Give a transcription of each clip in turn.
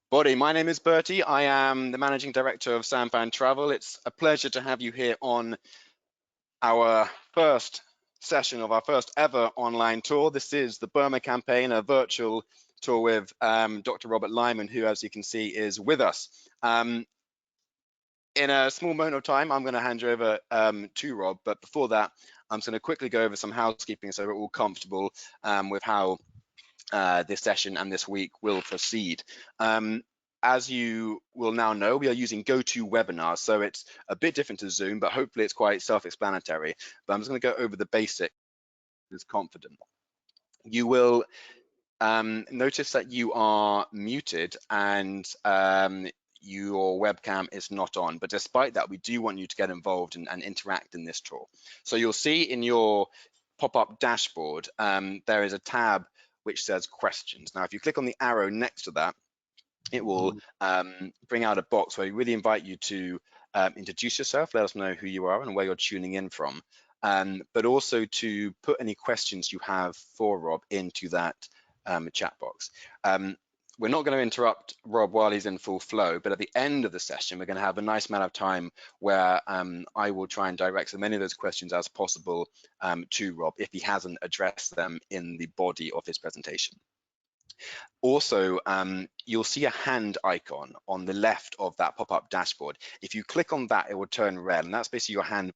Body, my name is Bertie. I am the Managing Director of Sampan Travel. It's a pleasure to have you here on our first session of our first ever online tour. This is the Burma Campaign, a virtual tour with Dr. Robert Lyman, who, as you can see, is with us. In a small moment of time, I'm going to hand you over to Rob, but before that, I'm just going to quickly go over some housekeeping so we're all comfortable with how this session and this week will proceed. As you will now know, we are using GoToWebinar, so it's a bit different to Zoom, but hopefully it's quite self-explanatory. But I'm just going to go over the basics as confident. You will notice that you are muted and your webcam is not on, but despite that, we do want you to get involved and interact in this tour. So you'll see in your pop-up dashboard, there is a tab which says questions. Now, if you click on the arrow next to that, it will bring out a box where we really invite you to introduce yourself, let us know who you are and where you're tuning in from, but also to put any questions you have for Rob into that chat box. We're not going to interrupt Rob while he's in full flow, but at the end of the session, we're going to have a nice amount of time where I will try and direct as many of those questions as possible to Rob if he hasn't addressed them in the body of his presentation. Also, you'll see a hand icon on the left of that pop-up dashboard. If you click on that, it will turn red, and that's basically your hand,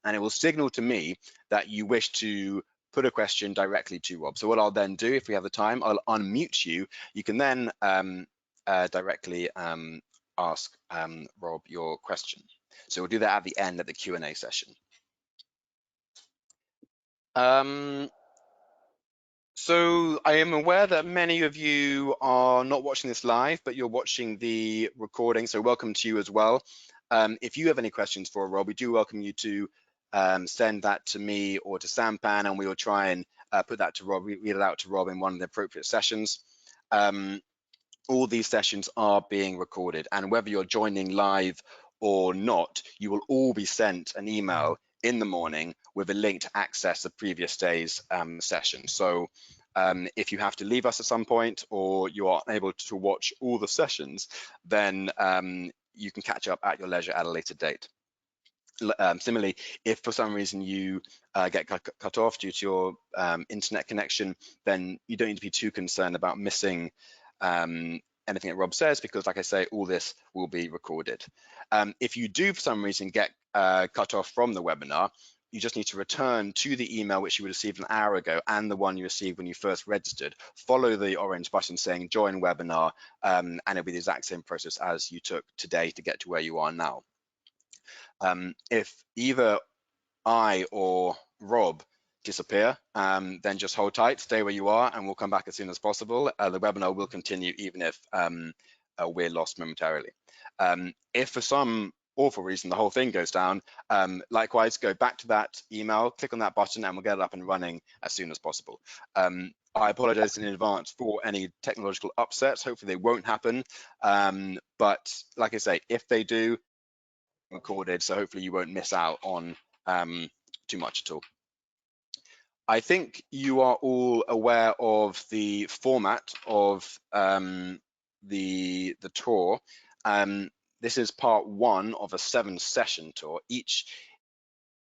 and it will signal to me that you wish to put a question directly to Rob. So what I'll then do, if we have the time, I'll unmute you. You can then directly ask Rob your question. So we'll do that at the end of the Q&A session. So I am aware that many of you are not watching this live, but you're watching the recording, so welcome to you as well. If you have any questions for Rob, we do welcome you to send that to me or to Sampan, and we will try and put that to Rob, read it out to Rob in one of the appropriate sessions. All these sessions are being recorded, and whether you're joining live or not, you will all be sent an email in the morning with a link to access the previous day's session. So if you have to leave us at some point or you are unable to watch all the sessions, then you can catch up at your leisure at a later date. Similarly, if for some reason you get cut off due to your internet connection, then you don't need to be too concerned about missing anything that Rob says, because like I say, all this will be recorded. If you do for some reason get cut off from the webinar, you just need to return to the email which you received an hour ago and the one you received when you first registered. Follow the orange button saying join webinar, and it'll be the exact same process as you took today to get to where you are now. If either I or Rob disappear, then just hold tight, stay where you are, and we'll come back as soon as possible. The webinar will continue even if we're lost momentarily. If for some awful reason the whole thing goes down, likewise, go back to that email, click on that button, and we'll get it up and running as soon as possible. I apologize in advance for any technological upsets. Hopefully they won't happen. But like I say, if they do, recorded, so hopefully you won't miss out on too much at all. I think you are all aware of the format of the tour. This is part one of a 7-session tour, each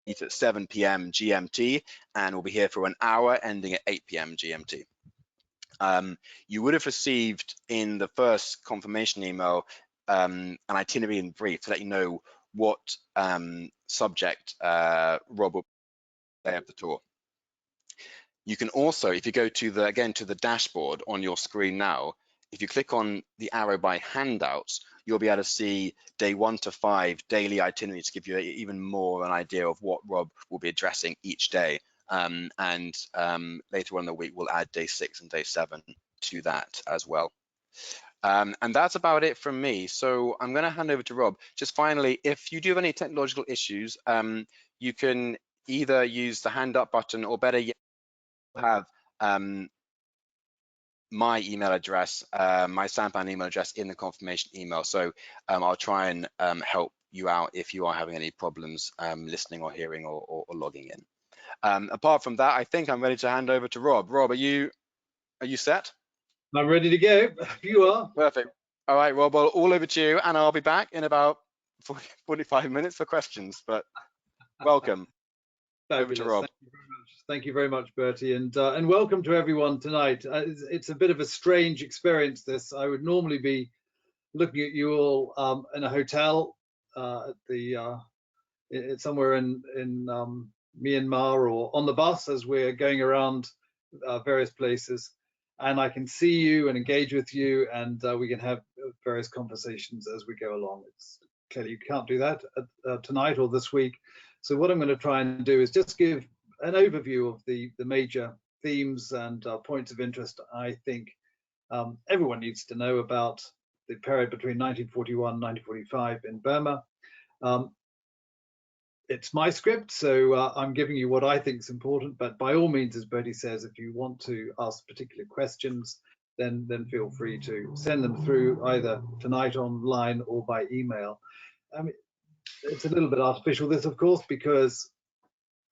at 7 p.m. GMT, and we'll be here for an hour ending at 8 p.m. GMT. You would have received in the first confirmation email an itinerary in brief to let you know what subject Rob will play of the tour. You can also, if you go to the, again, to the dashboard on your screen now, if you click on the arrow by handouts, you'll be able to see day 1 to 5 daily itineraries to give you even more of an idea of what Rob will be addressing each day. And later on in the week, we'll add day 6 and day 7 to that as well. And that's about it from me. So I'm going to hand over to Rob. Just finally, if you do have any technological issues, you can either use the hand up button, or better yet, have my email address, my Sampan email address in the confirmation email. So I'll try and help you out if you are having any problems listening or hearing or logging in. Apart from that, I think I'm ready to hand over to Rob. Rob, are you set? I'm ready to go. You are. Perfect. All right, well, all over to you, and I'll be back in about 45 minutes for questions, but welcome. Over to Rob. Thank you very much, Bertie, and welcome to everyone tonight. It's a bit of a strange experience, this. I would normally be looking at you all in a hotel at somewhere in Myanmar, or on the bus as we're going around various places, and I can see you and engage with you, and we can have various conversations as we go along. It's clearly you can't do that tonight or this week. So what I'm going to try and do is just give an overview of the major themes and points of interest I think everyone needs to know about the period between 1941 and 1945 in Burma. It's my script, so I'm giving you what I think is important, but by all means, as Bertie says, if you want to ask particular questions, then feel free to send them through either tonight online or by email. I mean, it's a little bit artificial, this, of course, because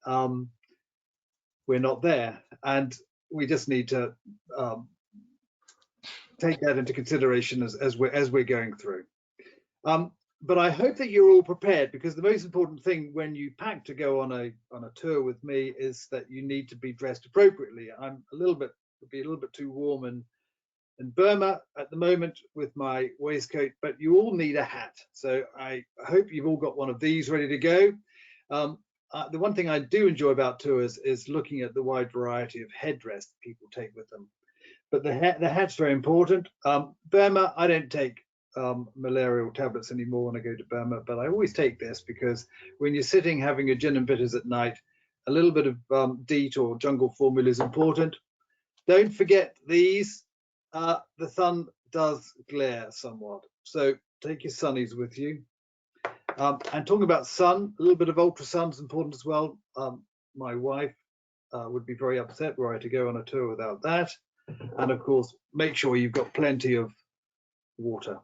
we're not there, and we just need to take that into consideration as we're going through. But I hope that you're all prepared, because the most important thing when you pack to go on a tour with me is that you need to be dressed appropriately. I'm a little bit too warm in Burma at the moment with my waistcoat, but you all need a hat. So I hope you've all got one of these ready to go. The one thing I do enjoy about tours is looking at the wide variety of headdress people take with them. But the hat's very important. Burma, I don't take malarial tablets anymore when I go to Burma, but I always take this because when you're sitting having a gin and bitters at night, a little bit of DEET or jungle formula is important. Don't forget these. The sun does glare somewhat, so take your sunnies with you. And talking about sun, a little bit of ultra sun is important as well. My wife would be very upset were I to go on a tour without that. And of course, make sure you've got plenty of water.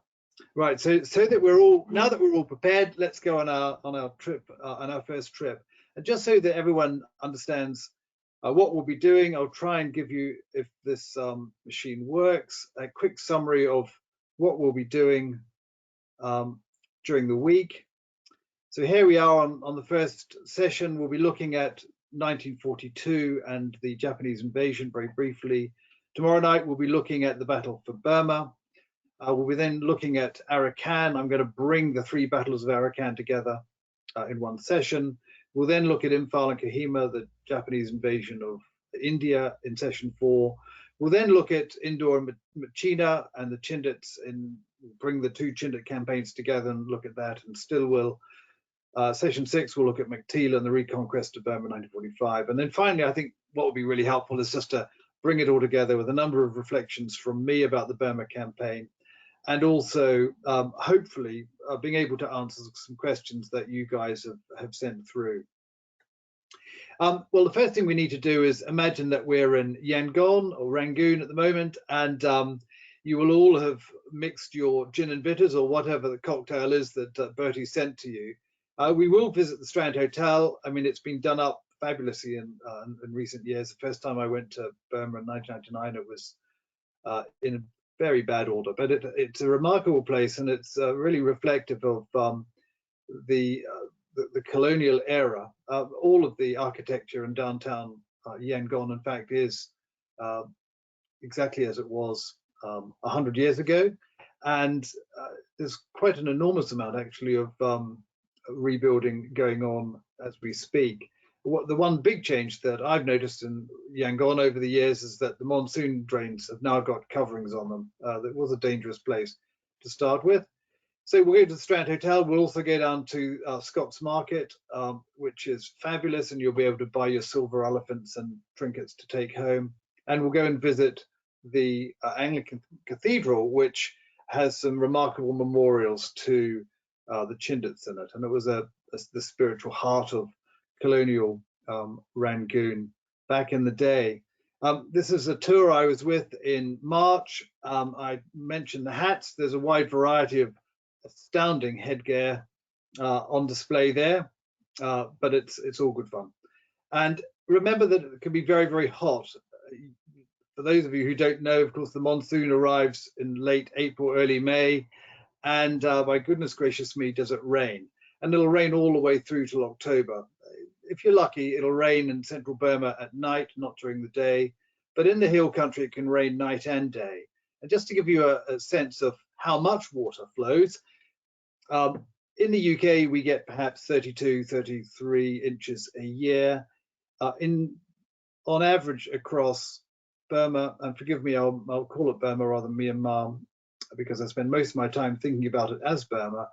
Right, so that we're all prepared, let's go on our trip, on our first trip. And just so that everyone understands what we'll be doing, I'll try and give you, if this machine works, a quick summary of what we'll be doing during the week. So here we are on the first session. We'll be looking at 1942 and the Japanese invasion very briefly. Tomorrow night we'll be looking at the Battle for Burma. We'll be then looking at Arakan. I'm going to bring the three battles of Arakan together in one session. We'll then look at Imphal and Kohima, the Japanese invasion of India, in session 4. We'll then look at Indore and Machina and the Chindits, and bring the two Chindit campaigns together and look at that. And still will session 6, we'll look at McTeal and the reconquest of Burma 1945. And then finally, I think what would be really helpful is just to bring it all together with a number of reflections from me about the Burma campaign, and also hopefully being able to answer some questions that you guys have sent through. Well, the first thing we need to do is imagine that we're in Yangon or Rangoon at the moment, and you will all have mixed your gin and bitters or whatever the cocktail is that Bertie sent to you. We will visit the Strand Hotel. I mean, it's been done up fabulously in recent years. The first time I went to Burma in 1999, it was in a very bad order, but it's a remarkable place, and it's really reflective of the colonial era. All of the architecture in downtown Yangon, in fact, is exactly as it was 100 years ago, and there's quite an enormous amount actually of rebuilding going on as we speak. The one big change that I've noticed in Yangon over the years is that the monsoon drains have now got coverings on them. That was a dangerous place to start with. So we'll go to the Strand Hotel. We'll also go down to Scott's Market, which is fabulous, and you'll be able to buy your silver elephants and trinkets to take home. And we'll go and visit the Anglican Cathedral, which has some remarkable memorials to the Chindits in it. And it was the spiritual heart of colonial Rangoon back in the day. This is a tour I was with in March. I mentioned the hats. There's a wide variety of astounding headgear on display there, but it's all good fun. And remember that it can be very, very hot. For those of you who don't know, of course, the monsoon arrives in late April, early May, and by goodness gracious me, does it rain. And it'll rain all the way through till October. If you're lucky, it'll rain in central Burma at night, not during the day. But in the hill country, it can rain night and day. And just to give you a sense of how much water flows, in the UK, we get perhaps 32, 33 inches a year. On average across Burma, and forgive me, I'll call it Burma rather than Myanmar, because I spend most of my time thinking about it as Burma,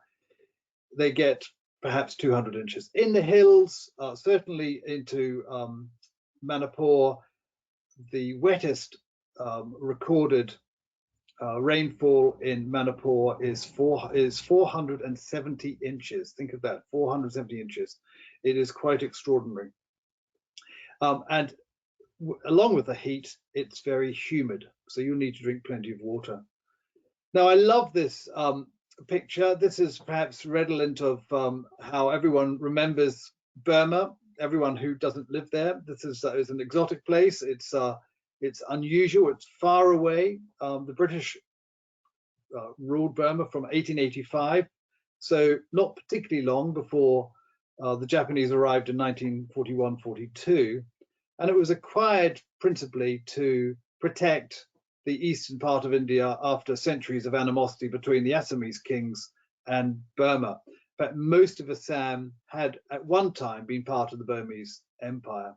they get perhaps 200 inches. In the hills, certainly into Manipur, the wettest recorded rainfall in Manipur is 470 inches. Think of that, 470 inches. It is quite extraordinary. And along with the heat, it's very humid, so you'll need to drink plenty of water. Now, I love this picture. This is perhaps redolent of how everyone remembers Burma, everyone who doesn't live there. This is an exotic place. It's unusual, it's far away. The British ruled Burma from 1885, so not particularly long before the Japanese arrived in 1941-42. And it was acquired principally to protect the eastern part of India after centuries of animosity between the Assamese kings and Burma. In fact, most of Assam had at one time been part of the Burmese Empire.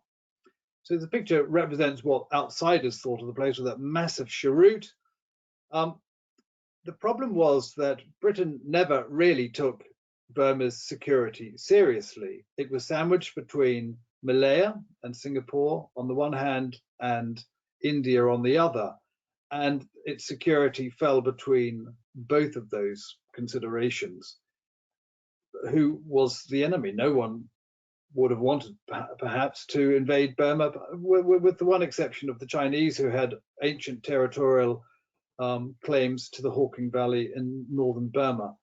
So the picture represents what outsiders thought of the place with that massive cheroot. The problem was that Britain never really took Burma's security seriously. It was sandwiched between Malaya and Singapore on the one hand and India on the other, and its security fell between both of those considerations. Who was the enemy? No one would have wanted perhaps to invade Burma, with the one exception of the Chinese, who had ancient territorial claims to the Hawking Valley in northern Burma.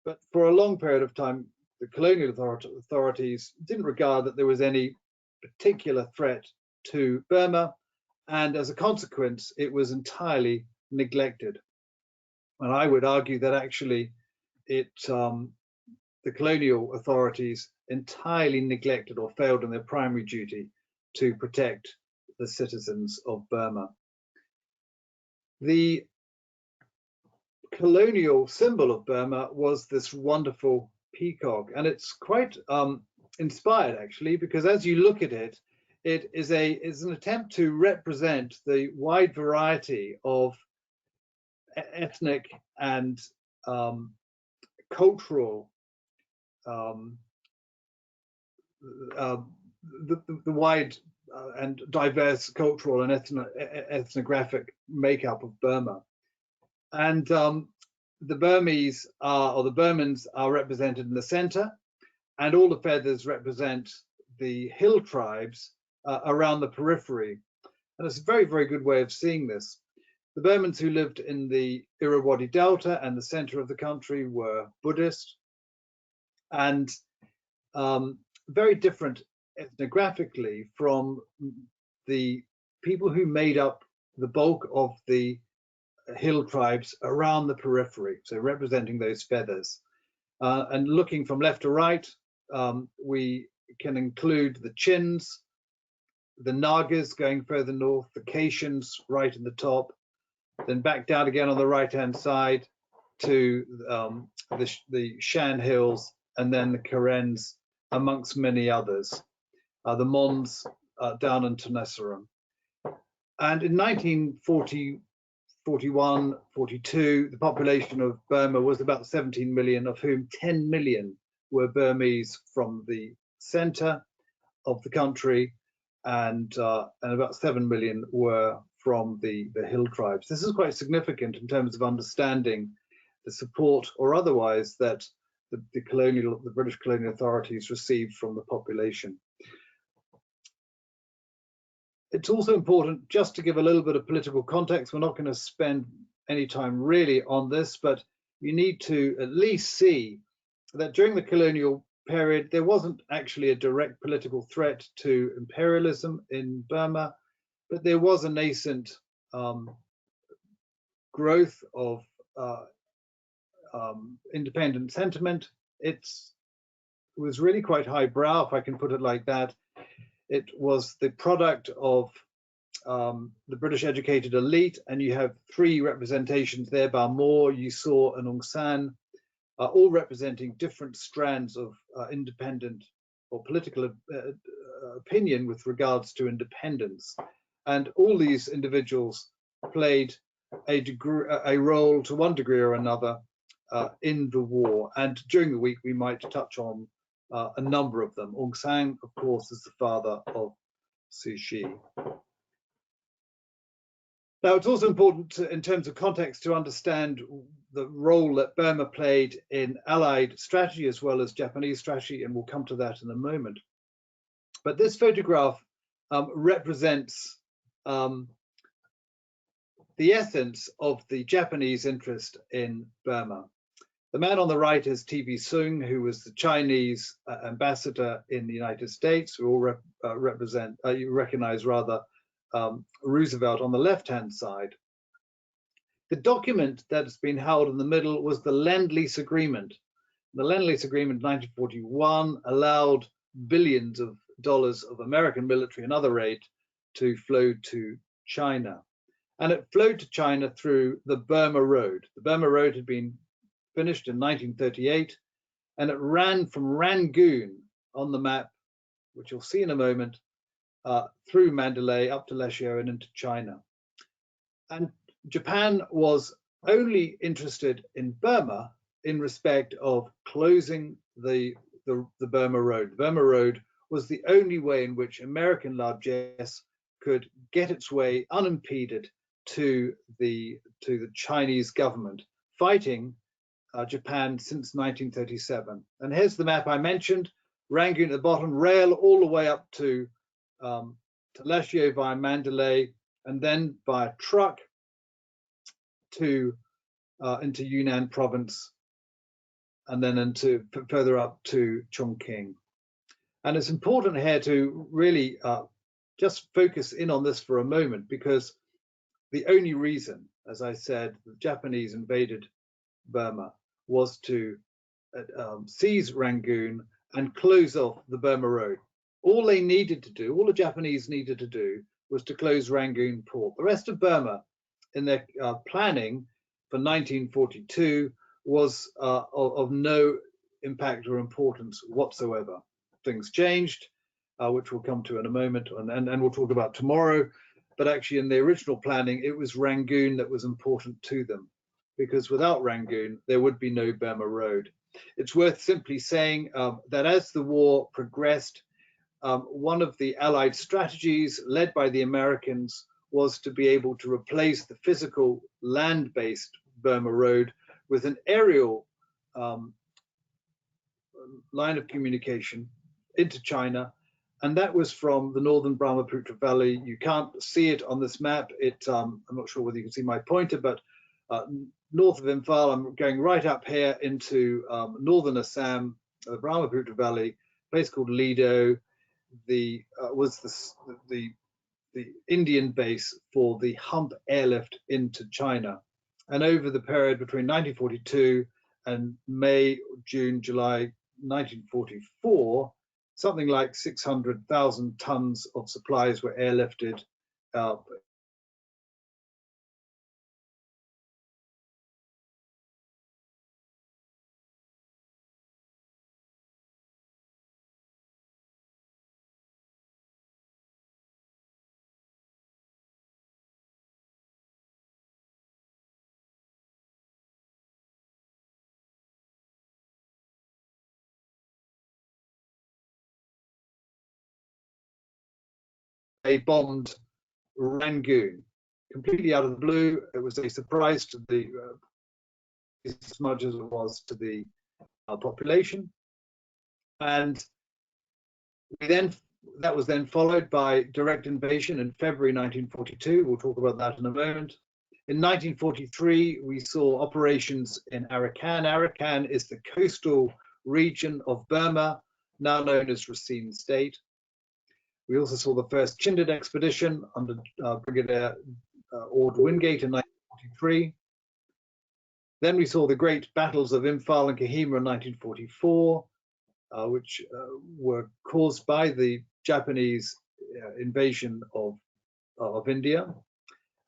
But for a long period of time, the colonial authorities didn't regard that there was any particular threat to Burma, and as a consequence, it was entirely neglected. And I would argue that actually the colonial authorities entirely neglected or failed in their primary duty to protect the citizens of Burma. The colonial symbol of Burma was this wonderful peacock, and it's quite inspired actually, because as you look at it, it is an attempt to represent the wide variety of ethnic and cultural the wide and diverse cultural and ethnographic makeup of Burma. And the Burmese or the Burmans are represented in the center, and all the feathers represent the hill tribes around the periphery. And it's a very, very good way of seeing this. The Burmans who lived in the Irrawaddy Delta and the center of the country were Buddhist, and very different ethnographically from the people who made up the bulk of the hill tribes around the periphery, so representing those feathers. And looking from left to right, we can include the Chins, the Nagas going further north, the Katians right at the top, then back down again on the right-hand side to the Shan Hills, and then the Karens, amongst many others, the Mons down in Tenasserim. And in 1941, 42, the population of Burma was about 17 million, of whom 10 million were Burmese from the center of the country, and about 7 million were from the hill tribes. This is quite significant in terms of understanding the support or otherwise that the British colonial authorities received from the population. It's also important just to give a little bit of political context. We're not going to spend any time really on this, but you need to at least see that during the colonial period, there wasn't actually a direct political threat to imperialism in Burma, but there was a nascent growth of independent sentiment. It was really quite highbrow, if I can put it like that. It was the product of the British educated elite, and you have three representations there: Balmore, Yisaw, and Aung San, all representing different strands of independent or political opinion with regards to independence. And all these individuals played a role to one degree or another in the war. And during the week, we might touch on a number of them. Aung San, of course, is the father of Suu Kyi. Now, it's also important in terms of context to understand the role that Burma played in Allied strategy as well as Japanese strategy, and we'll come to that in a moment. But this photograph represents the essence of the Japanese interest in Burma. The man on the right is T.V. Soong, who was the Chinese ambassador in the United States. We all recognize rather Roosevelt on the left-hand side. The document that's been held in the middle was the Lend-Lease Agreement. The Lend-Lease Agreement in 1941 allowed billions of dollars of American military and other aid to flow to China. And it flowed to China through the Burma Road. The Burma Road had been finished in 1938, and it ran from Rangoon on the map, which you'll see in a moment, through Mandalay up to Leshio and into China. And Japan was only interested in Burma in respect of closing the Burma Road. The Burma Road was the only way in which American largesse could get its way unimpeded to the Chinese government, fighting Japan since 1937. And here's the map I mentioned: Rangoon at the bottom, rail all the way up to Leshio via Mandalay, and then by truck to into Yunnan province, and then into further up to Chongqing. And it's important here to really just focus in on this for a moment, because the only reason, as I said, the Japanese invaded Burma was to seize Rangoon and close off the Burma Road. All they needed to do, all the Japanese needed to do, was to close Rangoon port. The rest of Burma, in their planning for 1942, was of no impact or importance whatsoever. Things changed, which we'll come to in a moment, and we'll talk about tomorrow. But actually, in the original planning, it was Rangoon that was important to them, because without Rangoon, there would be no Burma Road. It's worth simply saying that as the war progressed, one of the Allied strategies led by the Americans was to be able to replace the physical land-based Burma Road with an aerial line of communication into China. And that was from the northern Brahmaputra Valley. You can't see it on this map. I'm not sure whether you can see my pointer, but north of Imphal, I'm going right up here into northern Assam, the Brahmaputra Valley, a place called Lido. Was the Indian base for the Hump airlift into China. And over the period between 1942 and May, June, July 1944, something like 600,000 tons of supplies were airlifted they bombed Rangoon completely out of the blue. It was a surprise to the as much as it was to the population, and that was then followed by direct invasion in February 1942. We'll talk about that in a moment. In 1943, we saw operations in Arakan. Arakan is the coastal region of Burma, now known as Rakhine State. We also saw the first Chindit expedition under Brigadier Ord Wingate in 1943. Then we saw the great battles of Imphal and Kohima in 1944, which were caused by the Japanese invasion of India.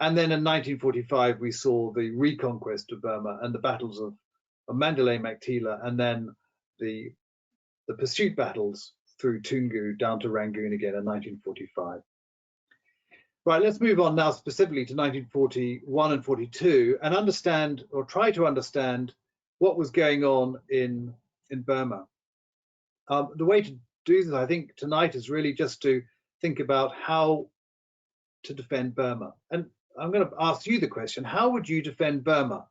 And then in 1945, we saw the reconquest of Burma and the battles of Mandalay, Maktila, and then the pursuit battles through Toungoo down to Rangoon again in 1945. Right, let's move on now specifically to 1941 and 42 and understand, or try to understand, what was going on in Burma. The way to do this, I think, tonight is really just to think about how to defend Burma. And I'm going to ask you the question, how would you defend Burma?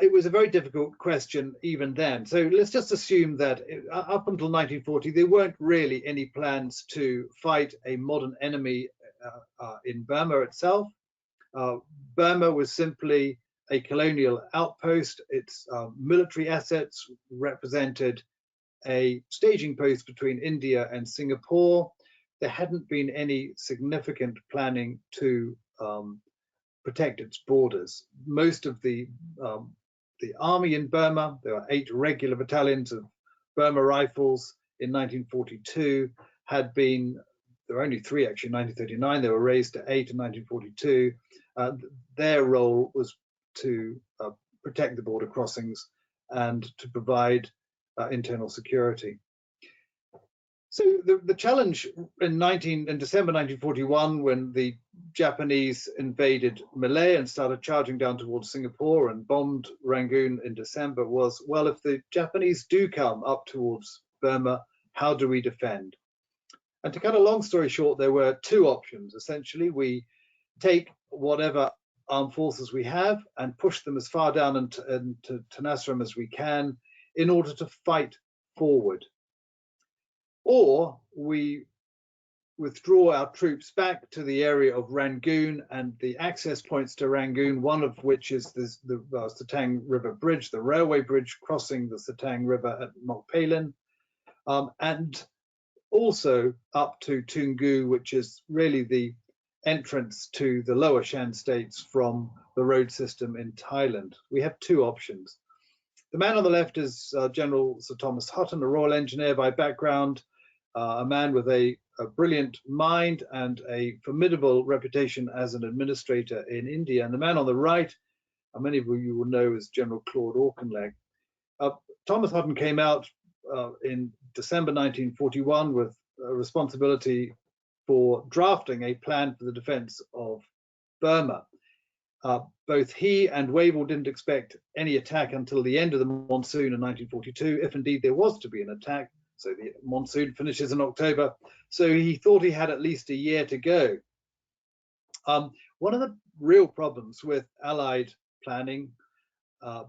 It was a very difficult question even then. So let's just assume that up until 1940, there weren't really any plans to fight a modern enemy in Burma itself. Burma was simply a colonial outpost. Its military assets represented a staging post between India and Singapore. There hadn't been any significant planning to protect its borders. Most of the army in Burma, there were 8 regular battalions of Burma Rifles in 1942, had been, there were only 3 actually in 1939, they were raised to 8 in 1942. Their role was to protect the border crossings and to provide internal security. So the challenge in December 1941, when the Japanese invaded Malay and started charging down towards Singapore and bombed Rangoon in December, was, well, if the Japanese do come up towards Burma, how do we defend? And to cut a long story short, there were 2 options. Essentially, we take whatever armed forces we have and push them as far down into Tenasserim as we can in order to fight forward. Or we withdraw our troops back to the area of Rangoon and the access points to Rangoon, one of which is the Sittang River Bridge, the railway bridge crossing the Sittang River at Moulmein, and also up to Toungoo, which is really the entrance to the lower Shan states from the road system in Thailand. We have 2 options. The man on the left is General Sir Thomas Hutton, a Royal Engineer by background, a man with a brilliant mind and a formidable reputation as an administrator in India. And the man on the right, many of you will know, is General Claude Auchinleck. Thomas Hutton came out in December 1941 with responsibility for drafting a plan for the defense of Burma. Both he and Wavell didn't expect any attack until the end of the monsoon in 1942, if indeed there was to be an attack. So the monsoon finishes in October. So he thought he had at least a year to go. One of the real problems with Allied planning,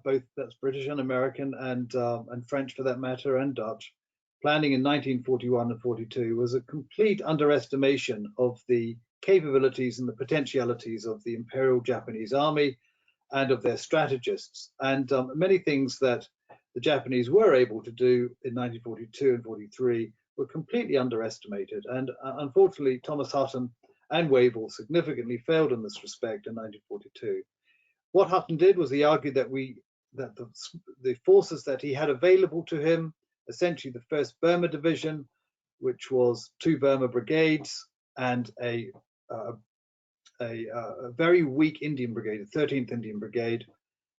both that's British and American and French for that matter, and Dutch, planning in 1941 and 42 was a complete underestimation of the capabilities and the potentialities of the Imperial Japanese Army and of their strategists. And many things that the Japanese were able to do in 1942 and 43 were completely underestimated. And unfortunately, Thomas Hutton and Wavell significantly failed in this respect in 1942. What Hutton did was he argued that the forces that he had available to him, essentially the 1st Burma Division, which was 2 Burma brigades and a very weak Indian brigade, the 13th Indian Brigade,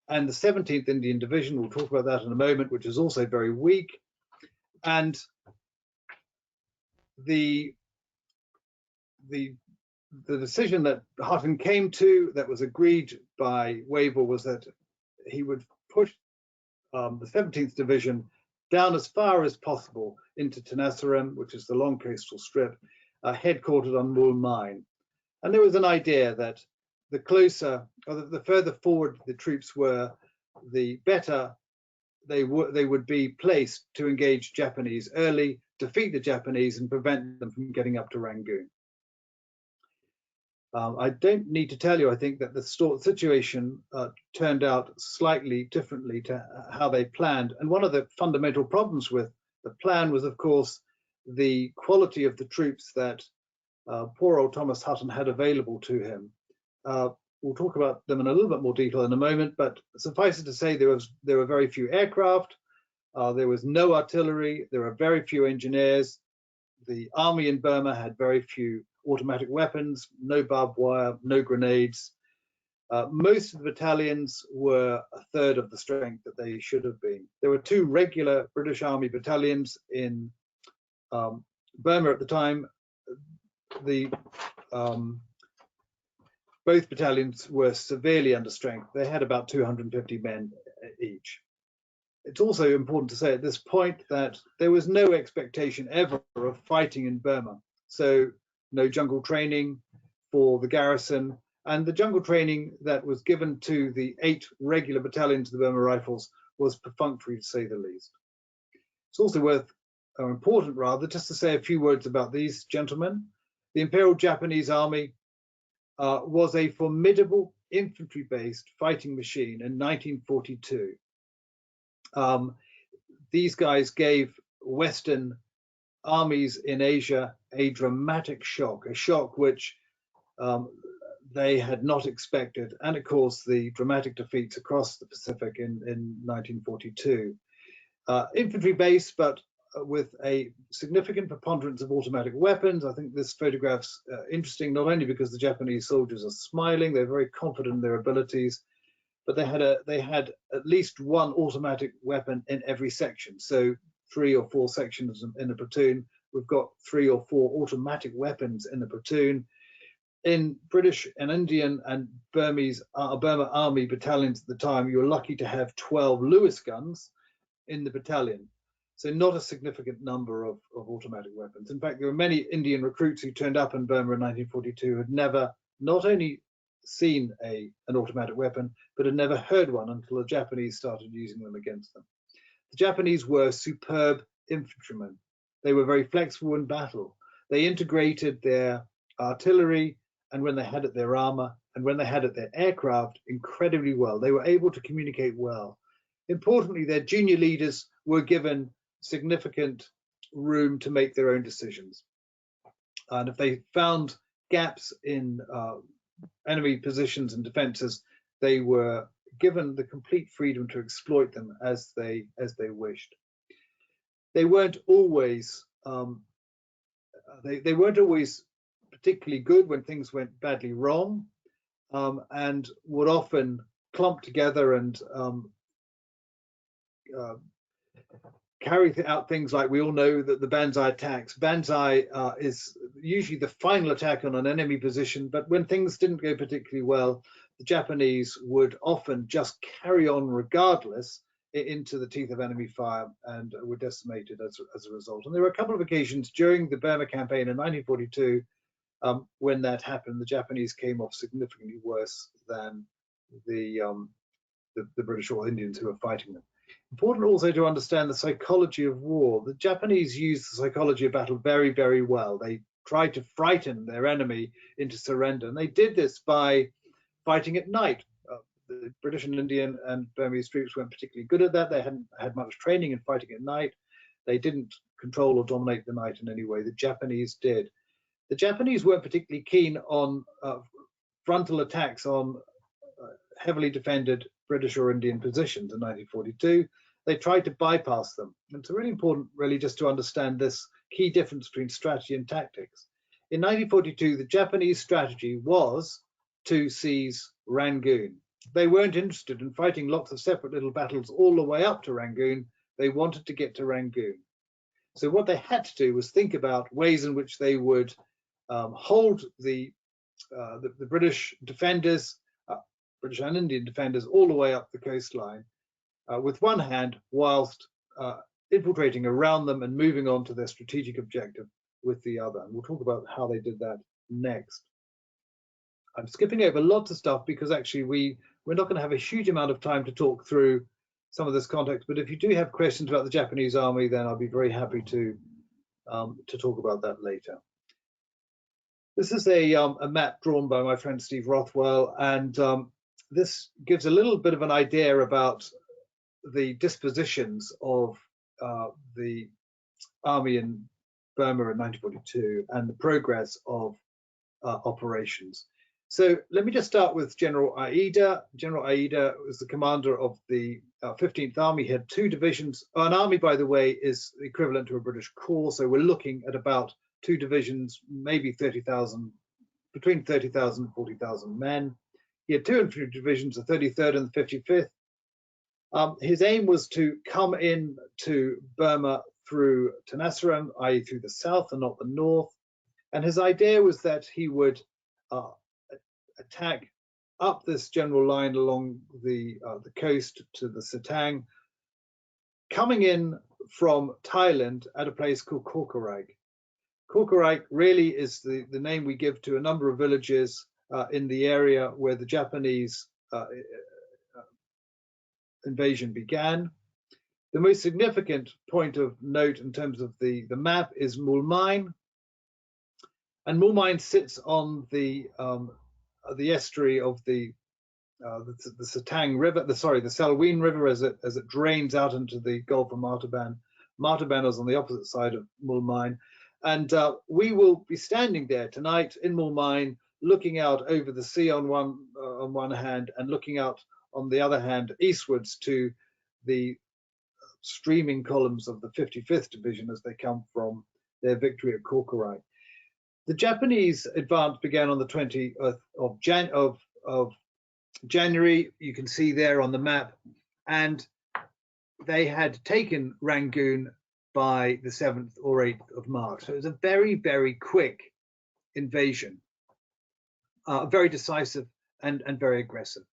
and the 17th Indian Division, we'll talk about that in a moment, which is also very weak. And the decision that Hutton came to, that was agreed by Wavell, was that he would push the 17th Division down as far as possible into Tenasserim, which is the long coastal strip, headquartered on Moulmein. And there was an idea that the closer, or the further forward the troops were, the better they would be placed to engage Japanese early, defeat the Japanese, and prevent them from getting up to Rangoon. I don't need to tell you, I think, that the situation turned out slightly differently to how they planned. And one of the fundamental problems with the plan was, of course, the quality of the troops that poor old Thomas Hutton had available to him. We'll talk about them in a little bit more detail in a moment, but suffice it to say there were very few aircraft, there was no artillery, there were very few engineers. The army in Burma had very few automatic weapons, no barbed wire, no grenades. Most of the battalions were a third of the strength that they should have been. There were 2 regular British Army battalions in Burma at the time. Both battalions were severely under strength. They had about 250 men each. It's also important to say at this point that there was no expectation ever of fighting in Burma. So no jungle training for the garrison, and the jungle training that was given to the 8 regular battalions of the Burma Rifles was perfunctory, to say the least. It's also important rather, just to say a few words about these gentlemen. The Imperial Japanese Army was a formidable infantry-based fighting machine in 1942. These guys gave Western armies in Asia a dramatic shock, a shock which they had not expected, and of course the dramatic defeats across the Pacific in 1942. Infantry base, but with a significant preponderance of automatic weapons. I think this photograph's interesting, not only because the Japanese soldiers are smiling, they're very confident in their abilities, but they had at least 1 automatic weapon in every section. So 3 or 4 sections in a platoon. We've got 3 or 4 automatic weapons in a platoon. In British and Indian and Burma Army battalions at the time, you were lucky to have 12 Lewis guns in the battalion. So not a significant number of automatic weapons. In fact, there were many Indian recruits who turned up in Burma in 1942 who had never not only seen an automatic weapon, but had never heard one until the Japanese started using them against them. The Japanese were superb infantrymen. They were very flexible in battle. They integrated their artillery, and when they had it, their armor, and when they had it, their aircraft incredibly well. They were able to communicate well. Importantly, their junior leaders were given significant room to make their own decisions. And if they found gaps in enemy positions and defenses, they were given the complete freedom to exploit them as they wished. They weren't always they weren't always particularly good when things went badly wrong, and would often clump together and carry out things like, we all know that the Banzai attacks. Banzai is usually the final attack on an enemy position, but when things didn't go particularly well, the Japanese would often just carry on regardless into the teeth of enemy fire and were decimated as a result. And there were a couple of occasions during the Burma Campaign in 1942 when that happened. The Japanese came off significantly worse than the British or Indians who were fighting them. Important also to understand the psychology of war. The Japanese used the psychology of battle very, very well. They tried to frighten their enemy into surrender, and they did this by fighting at night. The British and Indian and Burmese troops weren't particularly good at that. They hadn't had much training in fighting at night. They didn't control or dominate the night in any way. The Japanese did. The Japanese weren't particularly keen on frontal attacks on heavily defended British or Indian positions in 1942. They tried to bypass them. And it's really important, really, just to understand this key difference between strategy and tactics. In 1942, the Japanese strategy was to seize Rangoon. They weren't interested in fighting lots of separate little battles all the way up to Rangoon. They wanted to get to Rangoon. So what they had to do was think about ways in which they would hold the British defenders, British and Indian defenders, all the way up the coastline with one hand, whilst infiltrating around them and moving on to their strategic objective with the other. And we'll talk about how they did that next. I'm skipping over lots of stuff because actually we're not going to have a huge amount of time to talk through some of this context, but if you do have questions about the Japanese army, then I'll be very happy to talk about that later. This is a map drawn by my friend Steve Rothwell, and this gives a little bit of an idea about the dispositions of the army in Burma in 1942 and the progress of operations. So let me just start with General Aida. General Aida was the commander of the 15th Army. He had 2 divisions. An army, by the way, is equivalent to a British corps. So we're looking at about 2 divisions, maybe 30,000, between 30,000 and 40,000 men. He had 2 infantry divisions, the 33rd and the 55th. His aim was to come in to Burma through Tenasserim, i.e. through the south and not the north. And his idea was that he would attack up this general line along the coast to the Sittang, coming in from Thailand at a place called Korkorag. Korkorag really is the name we give to a number of villages in the area where the Japanese invasion began. The most significant point of note in terms of the map is Moulmein, and Moulmein sits on the estuary of the Sittang River, the Selwyn River, as it drains out into the Gulf of Martaban. Martaban is on the opposite side of Moulmein, and we will be standing there tonight in Moulmein, looking out over the sea on one hand, and looking out on the other hand eastwards to the streaming columns of the 55th Division as they come from their victory at Korkorag. The Japanese advance began on the 20th of January. You can see there on the map, and they had taken Rangoon by the 7th or 8th of March. So it was a very, very quick invasion, very decisive and very aggressive.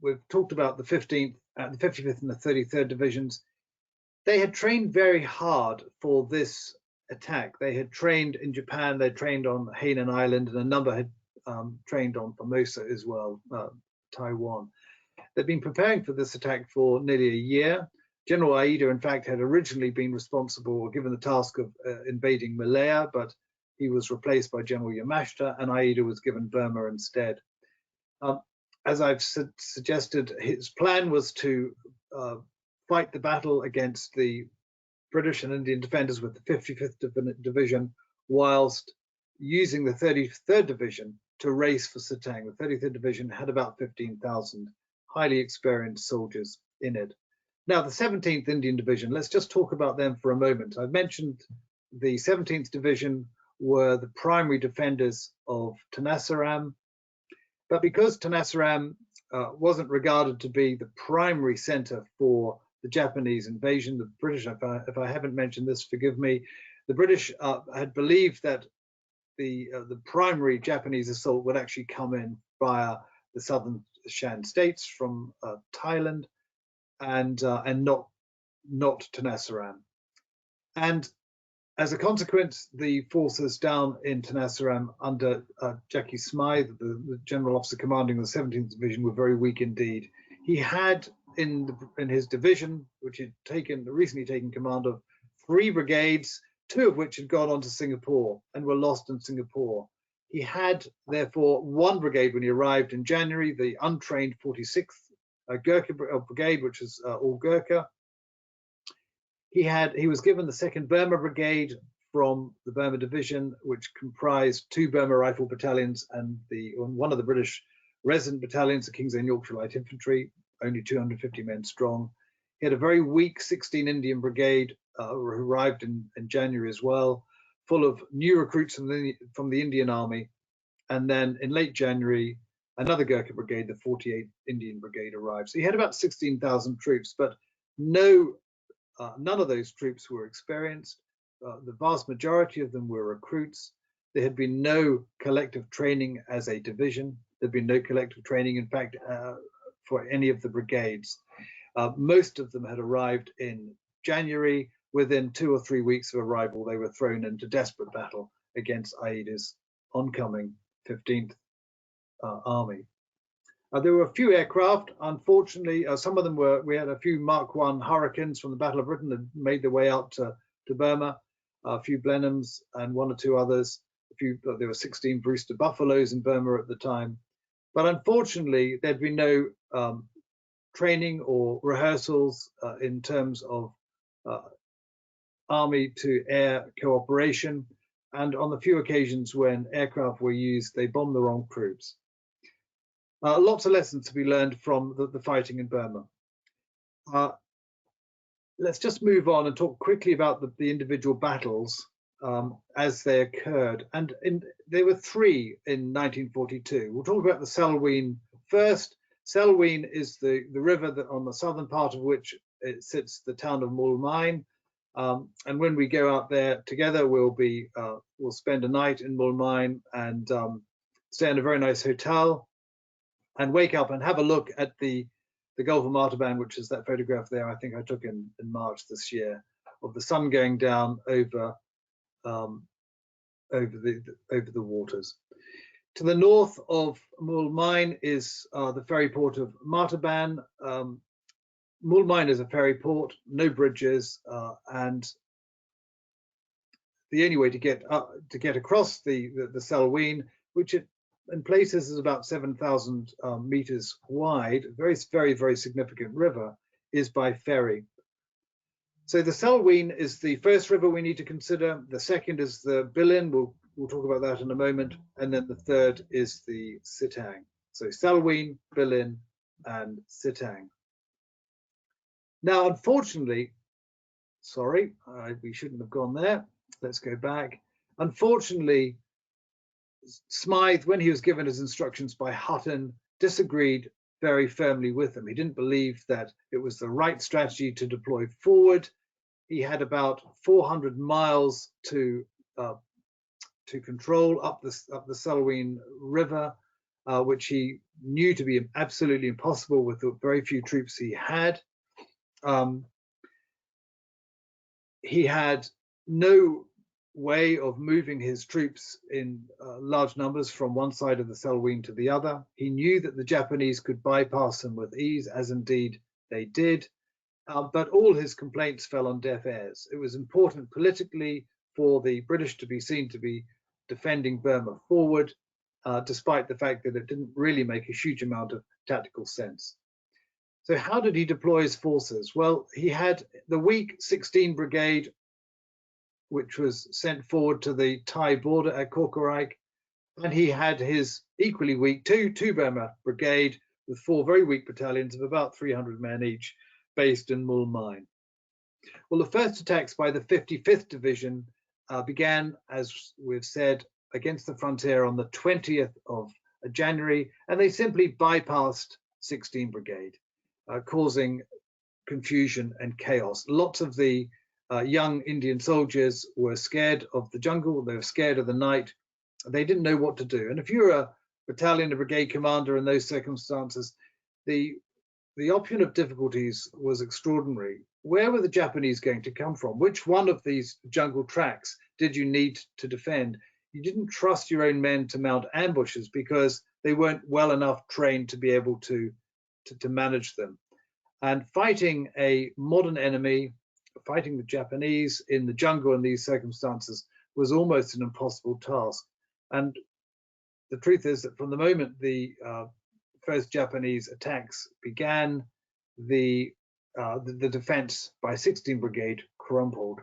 We've talked about the 15th, the 55th and the 33rd Divisions. They had trained very hard for this attack. They had trained in Japan, they trained on Hainan Island, and a number had trained on Formosa as well, Taiwan. They'd been preparing for this attack for nearly a year. General Aida, in fact, had originally been responsible or given the task of invading Malaya, but he was replaced by General Yamashita, and Aida was given Burma instead. As I've suggested, his plan was to fight the battle against the British and Indian defenders with the 55th Division, whilst using the 33rd Division to race for Sittang. The 33rd Division had about 15,000 highly experienced soldiers in it. Now, the 17th Indian Division, let's just talk about them for a moment. I've mentioned the 17th Division were the primary defenders of Tenasserim, but because Tenasserim wasn't regarded to be the primary center for the Japanese invasion, the British, if I haven't mentioned this, forgive me, the British had believed that the primary Japanese assault would actually come in via the southern Shan states from Thailand and not Tenasserim. And as a consequence, the forces down in Tenasserim under Jackie Smyth, the general officer commanding the 17th Division, were very weak indeed. He had in his division, which he'd recently taken command of, 3 brigades, 2 of which had gone on to Singapore and were lost in Singapore. He had, therefore, 1 brigade when he arrived in January, the untrained 46th Gurkha Brigade, which is all Gurkha. He was given the 2nd Burma Brigade from the Burma Division, which comprised 2 Burma Rifle battalions and one of the British resident battalions, the King's Own Yorkshire Light Infantry, only 250 men strong. He had a very weak 16 Indian Brigade who arrived in January as well, full of new recruits from the Indian Army. And then in late January, another Gurkha Brigade, the 48th Indian Brigade, arrived. So he had about 16,000 troops, but none of those troops were experienced. The vast majority of them were recruits. There had been no collective training as a division. There'd been no collective training, in fact, for any of the brigades. Most of them had arrived in January. Within 2 or 3 weeks of arrival, they were thrown into desperate battle against Aida's oncoming 15th Army. There were a few aircraft. Unfortunately, some of them we had a few Mark I Hurricanes from the Battle of Britain that made their way out to Burma, a few Blenheims and 1 or 2 others. There were 16 Brewster Buffaloes in Burma at the time. But unfortunately, there'd been no training or rehearsals in terms of army to air cooperation. and on the few occasions when aircraft were used, they bombed the wrong troops. Lots of lessons to be learned from the fighting in Burma. Let's just move on and talk quickly about the individual battles as they occurred. And there were three in 1942. We'll talk about the Selwyn first. Selwyn is the river that on the southern part of which it sits the town of Moulmein. And when we go out there together, we'll spend a night in Moulmein and stay in a very nice hotel and wake up and have a look at the Gulf of Moulmein, which is that photograph there I think I took in March this year, of the sun going down over the waters. To the north of Moulmein is the ferry port of Martaban. Moulmein is a ferry port, no bridges, and the only way to get across the Selwyn, which in places is about 7,000 meters wide, very, very, very significant river, is by ferry. So the Selwyn is the first river we need to consider. The second is the Bilin. We'll talk about that in a moment. And then the third is the Sittang. So Selwyn, Bilin, and Sittang. Now, unfortunately, sorry, we shouldn't have gone there. Let's go back. Unfortunately, Smyth, when he was given his instructions by Hutton, disagreed very firmly with them. He didn't believe that it was the right strategy to deploy forward. He had about 400 miles to control up the Selwyn River, which he knew to be absolutely impossible with the very few troops he had. He had no way of moving his troops in large numbers from one side of the Selwyn to the other. He knew that the Japanese could bypass him with ease, as indeed they did, but all his complaints fell on deaf ears. It was important politically for the British to be seen to be defending Burma forward, despite the fact that it didn't really make a huge amount of tactical sense. So how did he deploy his forces? Well, he had the weak 16 Brigade, which was sent forward to the Thai border at Korkorike, and he had his equally weak 2 Burma Brigade with 4 very weak battalions of about 300 men each, based in Moulmein. Well, the first attacks by the 55th Division began, as we've said, against the frontier on the 20th of January, and they simply bypassed 16 Brigade, causing confusion and chaos. Lots of the young Indian soldiers were scared of the jungle, they were scared of the night, they didn't know what to do. And if you're a battalion or brigade commander in those circumstances, the option of difficulties was extraordinary. Where were the Japanese going to come from? Which one of these jungle tracks did you need to defend? You didn't trust your own men to mount ambushes because they weren't well enough trained to be able to manage them. And fighting a modern enemy, fighting the Japanese in the jungle in these circumstances, was almost an impossible task. And the truth is that from the moment the first Japanese attacks began, the defense by 16 Brigade crumpled.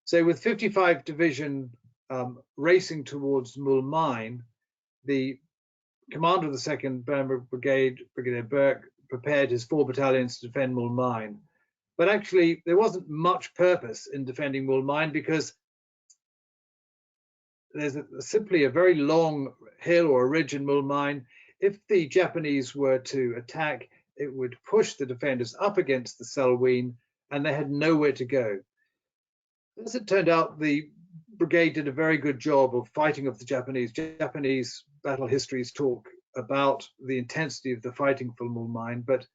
So with 55 Division racing towards Moulmein, the commander of the 2nd Burma Brigade, Brigadier Burke, prepared his 4 battalions to defend Moulmein. But actually, there wasn't much purpose in defending Moulmein because there's simply a very long hill or ridge in Moulmein. If the Japanese were to attack, it would push the defenders up against the Selwyn, and they had nowhere to go. As it turned out, the brigade did a very good job of fighting off the Japanese. Japanese battle histories talk about the intensity of the fighting for Moulmein, but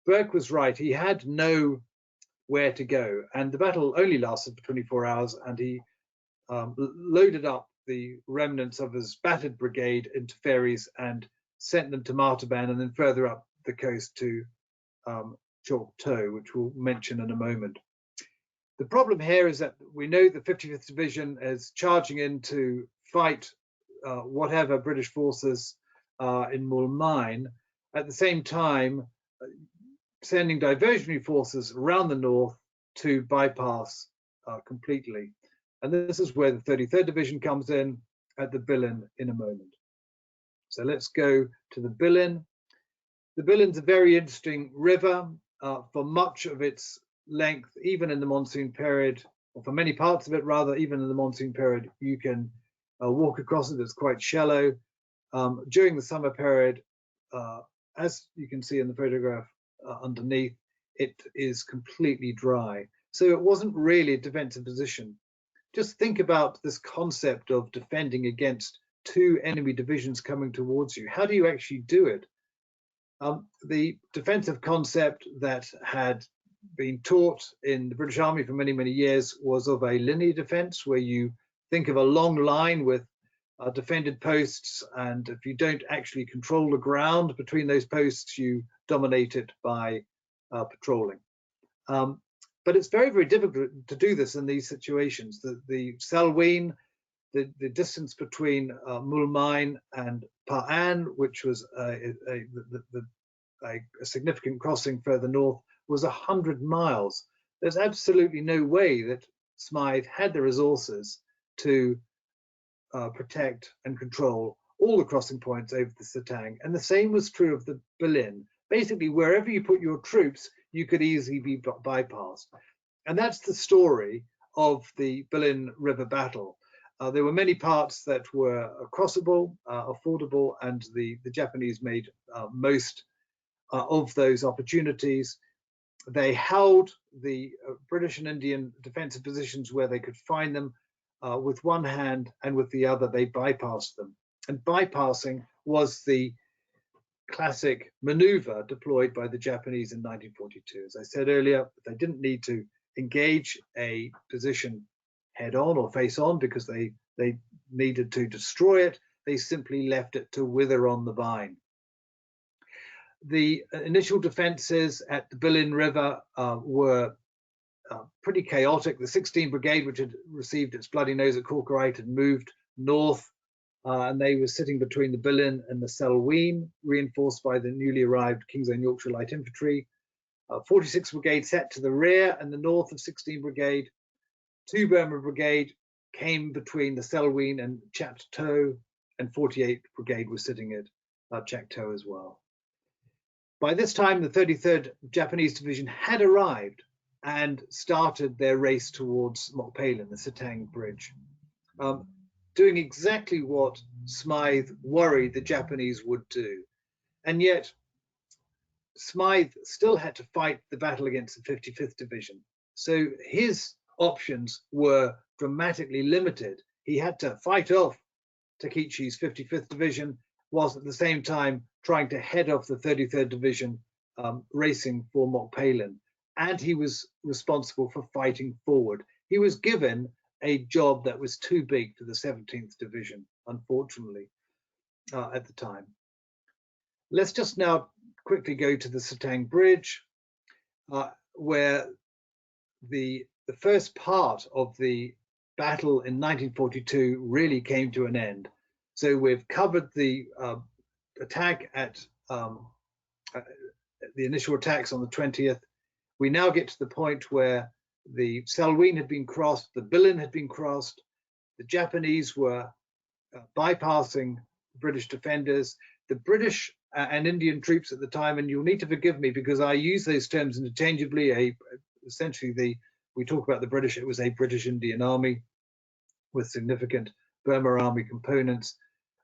Burke was right. He had nowhere to go, and the battle only lasted for 24 hours, and he loaded up the remnants of his battered brigade into ferries and sent them to Martaban and then further up the coast to Chokto, which we'll mention in a moment. The problem here is that we know the 55th Division is charging in to fight whatever British forces in Moulmein, at the same time sending diversionary forces around the north to bypass completely. And this is where the 33rd Division comes in at the Bilin in a moment. So let's go to the Bilin. The Bilin's a very interesting river. For much of its length, even in the monsoon period, or for many parts of it rather, even in the monsoon period, you can walk across it. It's quite shallow. During the summer period, as you can see in the photograph underneath, it is completely dry. So it wasn't really a defensive position. Just think about this concept of defending against two enemy divisions coming towards you. How do you actually do it? The defensive concept that had been taught in the British Army for many, many years was of a linear defense, where you think of a long line with defended posts, and if you don't actually control the ground between those posts, you dominate it by patrolling. But it's very, very difficult to do this in these situations. The Salween, the distance between Moulmein and Pa'an, which was a significant crossing further north, was 100 miles. There's absolutely no way that Smyth had the resources to protect and control all the crossing points over the Sittang. And the same was true of the Bilin. Basically, wherever you put your troops, you could easily be bypassed. And that's the story of the Bilin River battle. There were many parts that were crossable, affordable, and the Japanese made most of those opportunities. They held the British and Indian defensive positions where they could find them with one hand, and with the other they bypassed them. And bypassing was the classic maneuver deployed by the Japanese in 1942. As I said earlier, they didn't need to engage a position head on or face on because they needed to destroy it. They simply left it to wither on the vine. The initial defenses at the Bilin River were pretty chaotic. The 16th Brigade, which had received its bloody nose at Corkerite, had moved north, and they were sitting between the Bilin and the Salween, reinforced by the newly arrived King's Own Yorkshire Light Infantry. 46th Brigade set to the rear and the north of 16th Brigade. 2 Burma Brigade came between the Salween and Chat To, and 48th Brigade was sitting at Chak To as well. By this time, the 33rd Japanese Division had arrived and started their race towards Mokpelen, the Sittang Bridge, doing exactly what Smyth worried the Japanese would do. And yet, Smyth still had to fight the battle against the 55th Division. So his options were dramatically limited. He had to fight off Takichi's 55th Division, whilst at the same time trying to head off the 33rd Division racing for Mokpelen. And he was responsible for fighting forward. He was given a job that was too big for the 17th Division, unfortunately, at the time. Let's just now quickly go to the Sittang Bridge, where the first part of the battle in 1942 really came to an end. So we've covered the attack at the initial attacks on the 20th. We now get to the point where the Salween had been crossed, the Bilin had been crossed, the Japanese were bypassing British defenders. The British and Indian troops at the time, and you'll need to forgive me because I use those terms interchangeably, essentially we talk about the British, it was a British Indian army with significant Burma army components,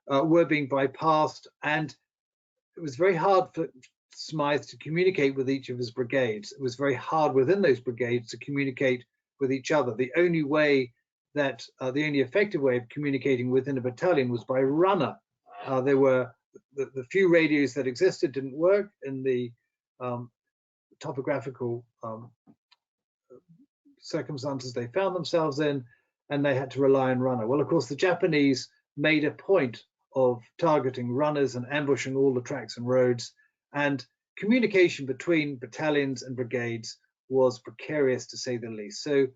were being bypassed, and it was very hard for Smyth to communicate with each of his brigades. It was very hard within those brigades to communicate with each other. The only way that, the only effective way of communicating within a battalion was by runner. There were the few radios that existed didn't work in the topographical circumstances they found themselves in, and they had to rely on runner. Well, of course, the Japanese made a point of targeting runners and ambushing all the tracks and roads, and communication between battalions and brigades was precarious to say the least. So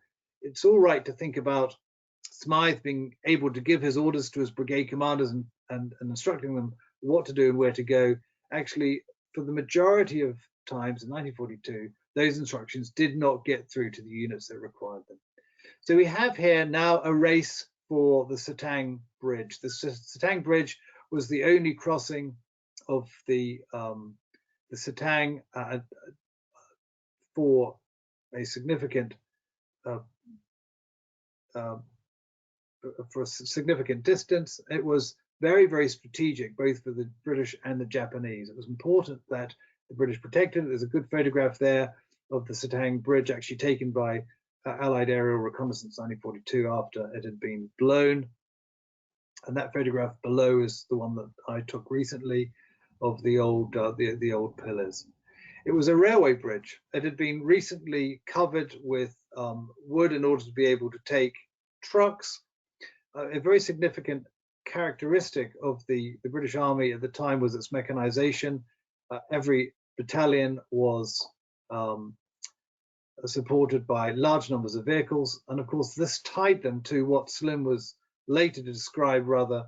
it's all right to think about Smyth being able to give his orders to his brigade commanders and instructing them what to do and where to go. Actually, for the majority of times in 1942, those instructions did not get through to the units that required them. So we have here now a race for the Sittang Bridge. The Sittang Bridge was the only crossing of the Sittang for a significant distance. It was very, very strategic, both for the British and the Japanese. It was important that the British protected it. There's a good photograph there of the Sittang Bridge, actually taken by Allied Aerial Reconnaissance 1942 after it had been blown. And that photograph below is the one that I took recently of the old pillars. It was a railway bridge. It had been recently covered with wood in order to be able to take trucks. A very significant characteristic of the British Army at the time was its mechanization. Every battalion was supported by large numbers of vehicles, and of course this tied them to what Slim was later to describe rather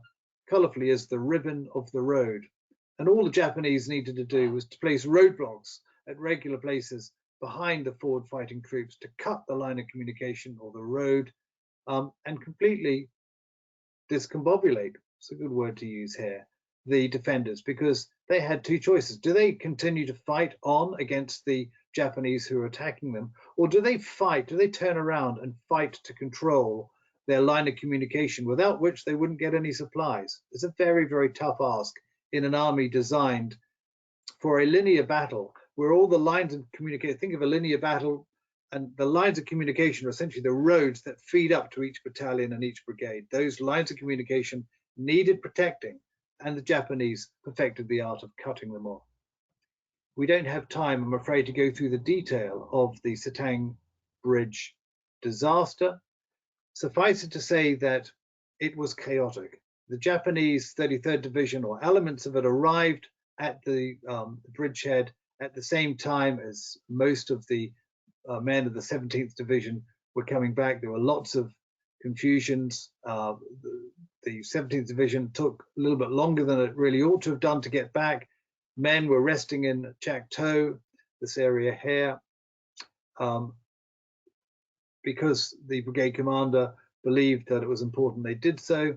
colorfully as the ribbon of the road. And all the Japanese needed to do was to place roadblocks at regular places behind the forward fighting troops to cut the line of communication or the road, and completely discombobulate, it's a good word to use here, the defenders, because they had two choices. Do they continue to fight on against the Japanese who are attacking them, or do they turn around and fight to control their line of communication, without which they wouldn't get any supplies? It's a very, very tough ask in an army designed for a linear battle, where all the lines of communication, think of a linear battle, and the lines of communication are essentially the roads that feed up to each battalion and each brigade. Those lines of communication needed protecting, and the Japanese perfected the art of cutting them off. We don't have time, I'm afraid, to go through the detail of the Sittang Bridge disaster. Suffice it to say that it was chaotic. The Japanese 33rd Division, or elements of it, arrived at the bridgehead at the same time as most of the men of the 17th Division were coming back. There were lots of confusions. The 17th Division took a little bit longer than it really ought to have done to get back. Men were resting in Chak To, this area here, because the brigade commander believed that it was important they did so.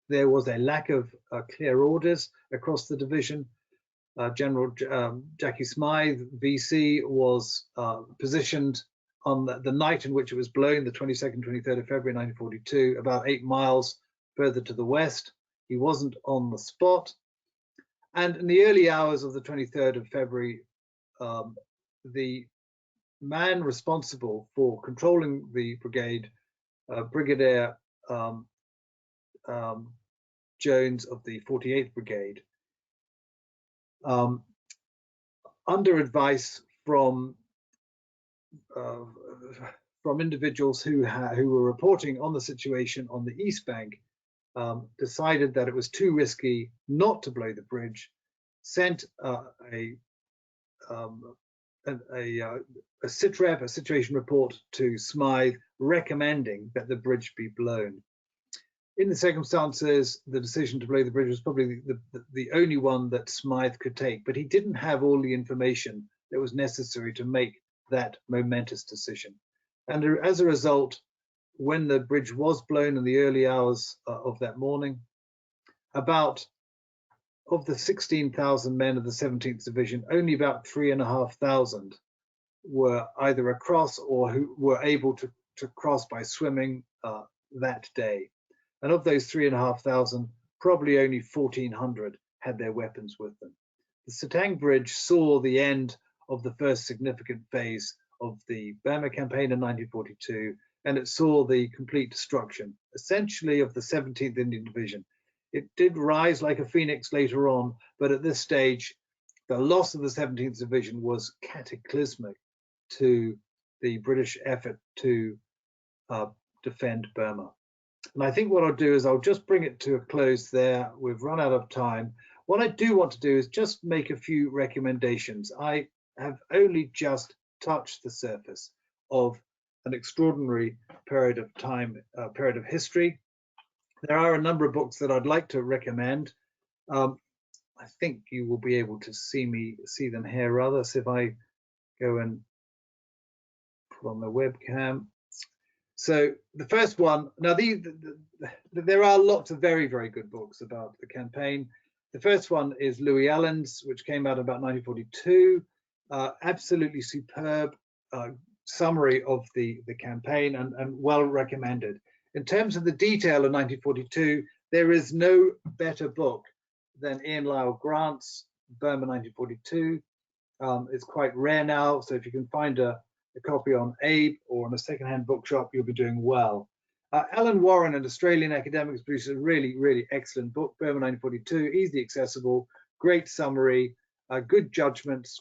There was a lack of clear orders across the division. General Jackie Smyth, VC, was positioned on the night in which it was blown, the 22nd, 23rd of February 1942, about 8 miles further to the west. He wasn't on the spot. And in the early hours of the 23rd of February, the man responsible for controlling the brigade, Brigadier Jones of the 48th Brigade, under advice from individuals who were reporting on the situation on the East Bank, decided that it was too risky not to blow the bridge, sent a SITREP, a situation report, to Smyth recommending that the bridge be blown. In the circumstances, the decision to blow the bridge was probably the only one that Smyth could take, but he didn't have all the information that was necessary to make that momentous decision. And as a result, when the bridge was blown in the early hours of that morning, about of the 16,000 men of the 17th Division, only about 3,500 were either across or who were able to cross by swimming that day. And of those 3,500, probably only 1,400 had their weapons with them. The Sittang Bridge saw the end of the first significant phase of the Burma Campaign in 1942, and it saw the complete destruction, essentially, of the 17th Indian Division. It did rise like a phoenix later on, but at this stage, the loss of the 17th Division was cataclysmic to the British effort to defend Burma. And I think what I'll do is I'll just bring it to a close there. We've run out of time. What I do want to do is just make a few recommendations. I have only just touched the surface of an extraordinary period of time, period of history. There are a number of books that I'd like to recommend. I think you will be able to see them here rather. So if I go and put on the webcam, So the first one, now there are lots of very, very good books about the campaign. The first one is Louis Allen's, which came out about 1942. Absolutely superb summary of the campaign, and well recommended. In terms of the detail of 1942, there is no better book than Ian Lyle Grant's Burma 1942. It's quite rare now, so if you can find a copy on Abe or on a secondhand bookshop, you'll be doing well. Alan Warren, an Australian academic, has produced a really, really excellent book, Burma 1942, easily accessible, great summary, good judgments,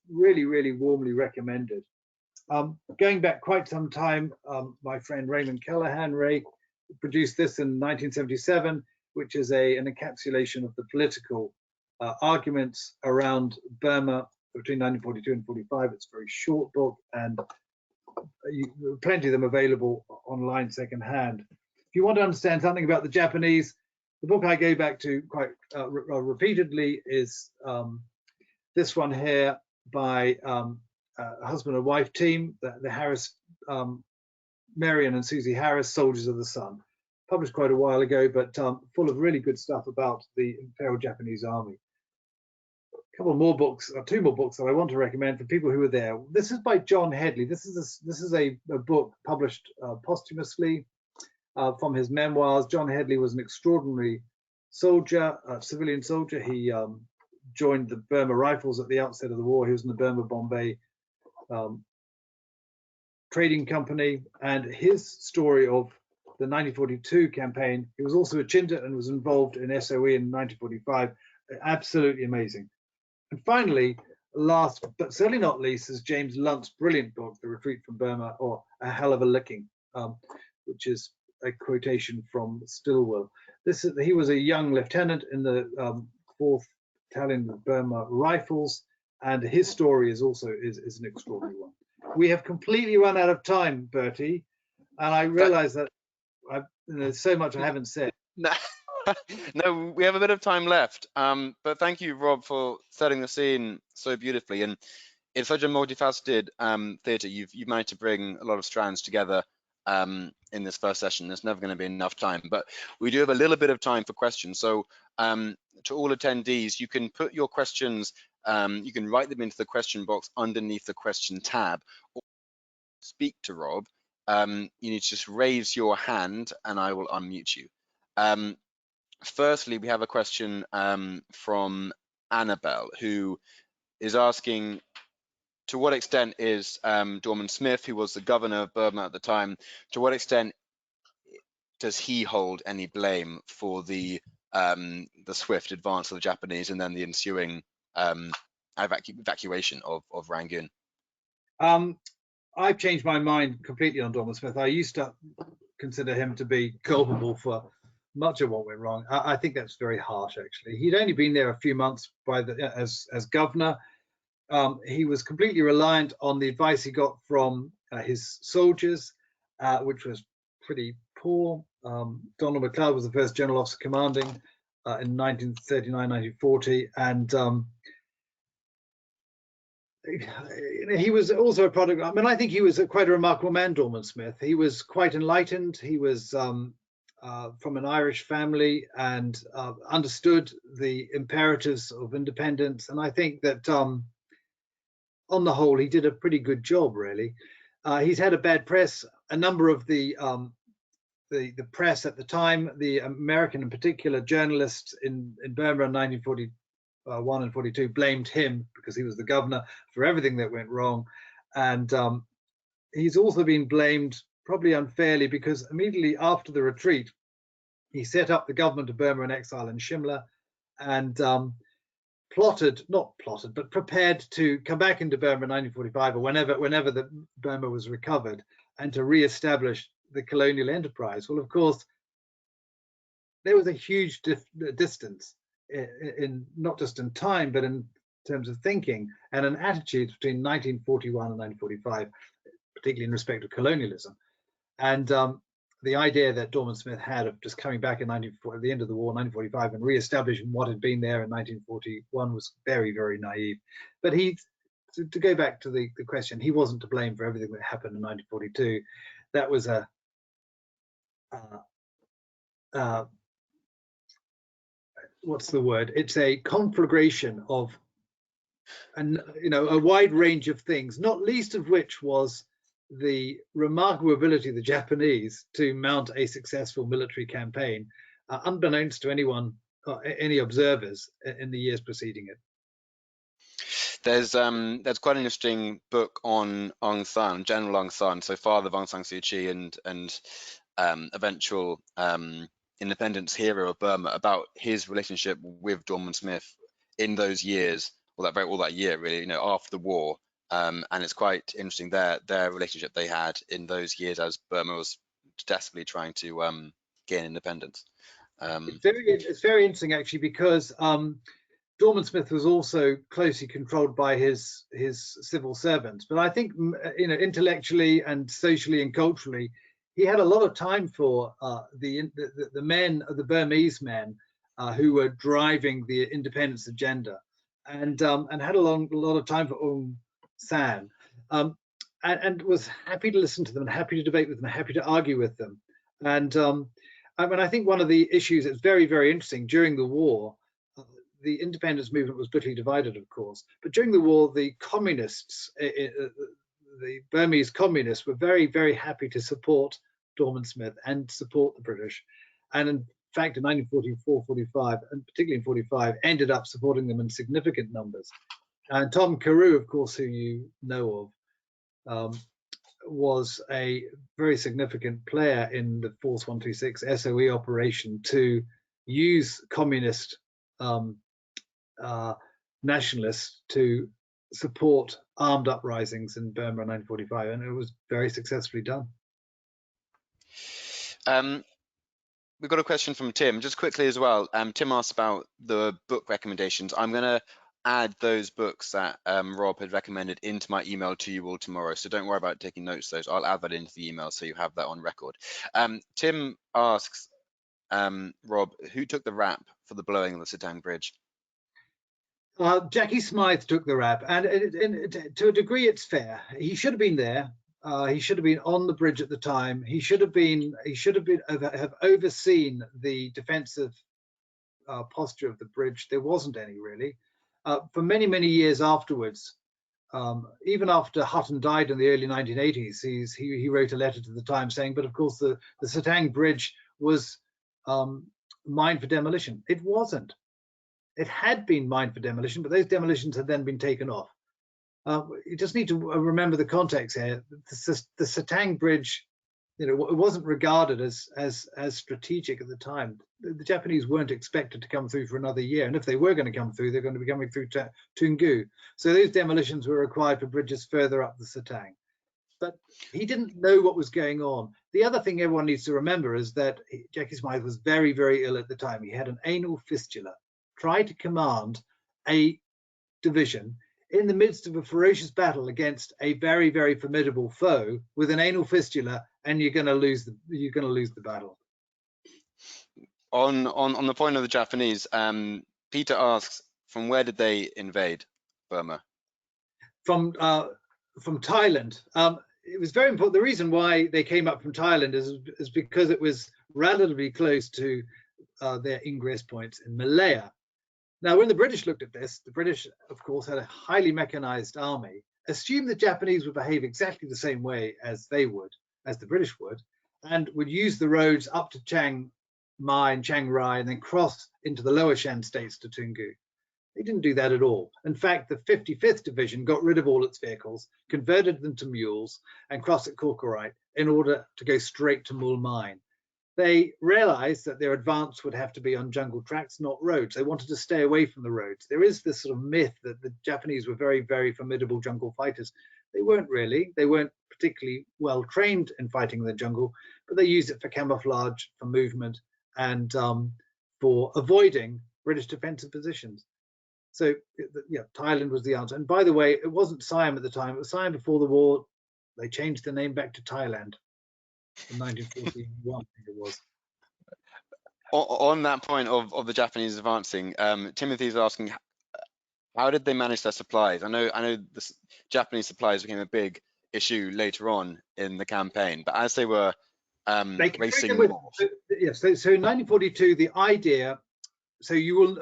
really, really warmly recommended. Going back quite some time, my friend Raymond Callahan, Ray, produced this in 1977, which is an encapsulation of the political arguments around Burma between 1942 and 45. It's a very short book, and plenty of them available online secondhand. If you want to understand something about the Japanese, the book I go back to quite repeatedly is this one here by a husband and wife team, the Harris, Marion and Susie Harris, Soldiers of the Sun. Published quite a while ago, but full of really good stuff about the Imperial Japanese Army. A couple more books, or two more books that I want to recommend for people who are there. This is by John Headley. This is a book published posthumously from his memoirs. John Headley was an extraordinary soldier, civilian soldier. He joined the Burma Rifles at the outset of the war. He was in the Burma-Bombay trading company, and his story of the 1942 campaign. He was also a Chindit and was involved in SOE in 1945. Absolutely amazing. And finally, last but certainly not least, is James Lunt's brilliant book, The Retreat from Burma, or A Hell of a Licking, which is a quotation from Stilwell. He was a young lieutenant in the 4th Battalion of Burma Rifles, and his story is also is an extraordinary one. We have completely run out of time, Bertie, and I realize that there's so much I haven't said. No, we have a bit of time left, but thank you, Rob, for setting the scene so beautifully. And it's such a multifaceted theatre. You've managed to bring a lot of strands together in this first session. There's never going to be enough time, but we do have a little bit of time for questions. So to all attendees, you can put your questions, you can write them into the question box underneath the question tab, or speak to Rob. You need to just raise your hand and I will unmute you. Firstly, we have a question from Annabelle, who is asking, to what extent is Dorman Smith, who was the governor of Burma at the time, to what extent does he hold any blame for the swift advance of the Japanese and then the ensuing evacuation of Rangoon? I've changed my mind completely on Dorman Smith. I used to consider him to be culpable for much of what went wrong. I think that's very harsh, actually. He'd only been there a few months as governor. He was completely reliant on the advice he got from his soldiers, which was pretty poor. Donald MacLeod was the first general officer commanding in 1939, 1940, and he was also a product. I mean, I think he was quite a remarkable man, Dorman Smith. He was quite enlightened. He was from an Irish family and understood the imperatives of independence. And I think that on the whole, he did a pretty good job, really. He's had a bad press. A number of the press at the time, the American in particular, journalists in Burma in 1941 and 42 blamed him because he was the governor for everything that went wrong. And he's also been blamed, probably unfairly, because immediately after the retreat, he set up the government of Burma in exile in Shimla and prepared to come back into Burma in 1945 or whenever the Burma was recovered, and to re-establish the colonial enterprise. Well, of course, there was a huge distance in not just in time, but in terms of thinking and an attitude between 1941 and 1945, particularly in respect of colonialism. And the idea that Dorman Smith had of just coming back at the end of the war, 1945, and re-establishing what had been there in 1941 was very, very naive. But to go back to the question, he wasn't to blame for everything that happened in 1942. That was a what's the word? It's a conflagration of, a wide range of things, not least of which was the remarkable ability of the Japanese to mount a successful military campaign, unbeknownst to anyone, any observers in the years preceding it. There's quite an interesting book on Aung San, General Aung San, so father of Aung San Suu Kyi and eventual independence hero of Burma, about his relationship with Dorman Smith in those years, all that year really, after the war. And it's quite interesting their relationship they had in those years as Burma was desperately trying to gain independence. It's very interesting actually, because Dorman Smith was also closely controlled by his civil servants, but I think intellectually and socially and culturally, he had a lot of time for the men, the Burmese men who were driving the independence agenda, and had a lot of time for Aung San, and was happy to listen to them, happy to debate with them, happy to argue with them. And I think one of the issues that's very, very interesting during the war, the independence movement was bitterly divided, of course, but during the war, the communists, the Burmese communists, were very, very happy to support Dorman Smith and support the British. And in fact, in 1944-45, and particularly in 45, ended up supporting them in significant numbers. And Tom Carew, of course, who you know of, was a very significant player in the Force 126 SOE operation to use communist nationalists to support armed uprisings in Burma in 1945, and it was very successfully done. We've got a question from Tim, just quickly as well. Tim asked about the book recommendations. I'm going to add those books that Rob had recommended into my email to you all tomorrow, so don't worry about taking notes of those. I'll add that into the email so you have that on record. Tim asks, Rob, who took the rap for the blowing of the Sittang Bridge? Jackie Smyth took the rap, and to a degree it's fair. He should have been there. He should have been on the bridge at the time. He should have overseen the defensive posture of the bridge. There wasn't any really. For many, many years afterwards, even after Hutton died in the early 1980s, he wrote a letter to the Times saying, but of course the Sittang Bridge was mined for demolition. It wasn't. It had been mined for demolition, but those demolitions had then been taken off. You just need to remember the context here. The Sittang Bridge, it wasn't regarded as strategic at the time. The Japanese weren't expected to come through for another year, and if they were going to come through, they're going to be coming through Toungoo. So those demolitions were required for bridges further up the Sittang. But he didn't know what was going on. The other thing everyone needs to remember is that Jackie Smyth was very, very ill at the time. He had an anal fistula. Tried to command a division in the midst of a ferocious battle against a very, very formidable foe with an anal fistula, and you're going to lose the battle. On the point of the Japanese, Peter asks, from where did they invade Burma? From Thailand. It was very important. The reason why they came up from Thailand is because it was relatively close to their ingress points in Malaya. Now, when the British looked at this, the British, of course, had a highly mechanized army, assumed the Japanese would behave exactly the same way as the British would, and would use the roads up to Chiang Mai and Chiang Rai and then cross into the lower Shan states to Toungoo. They didn't do that at all. In fact, the 55th Division got rid of all its vehicles, converted them to mules, and crossed at Korkorite in order to go straight to Moulmein. They realized that their advance would have to be on jungle tracks, not roads. They wanted to stay away from the roads. There is this sort of myth that the Japanese were very, very formidable jungle fighters. They weren't really. They weren't particularly well trained in fighting in the jungle, but they used it for camouflage, for movement, and for avoiding British defensive positions. So, yeah, Thailand was the answer. And by the way, it wasn't Siam at the time. It was Siam before the war. They changed the name back to Thailand. In 1941, I think it was. On that point of the Japanese advancing, Timothy's asking, how did they manage their supplies? I know the Japanese supplies became a big issue later on in the campaign, but as they were racing north. Yes, so in 1942, the idea, so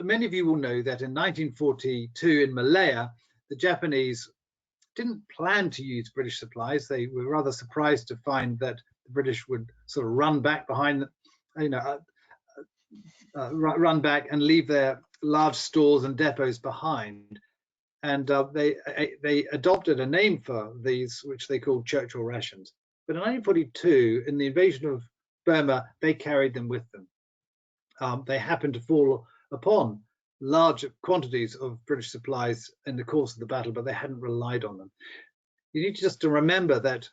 many of you will know that in 1942 in Malaya, the Japanese didn't plan to use British supplies. They were rather surprised to find that the British would sort of run back behind, run back and leave their large stores and depots behind. And they adopted a name for these, which they called Churchill rations. But in 1942, in the invasion of Burma, they carried them with them. They happened to fall upon large quantities of British supplies in the course of the battle, but they hadn't relied on them. You need just to remember that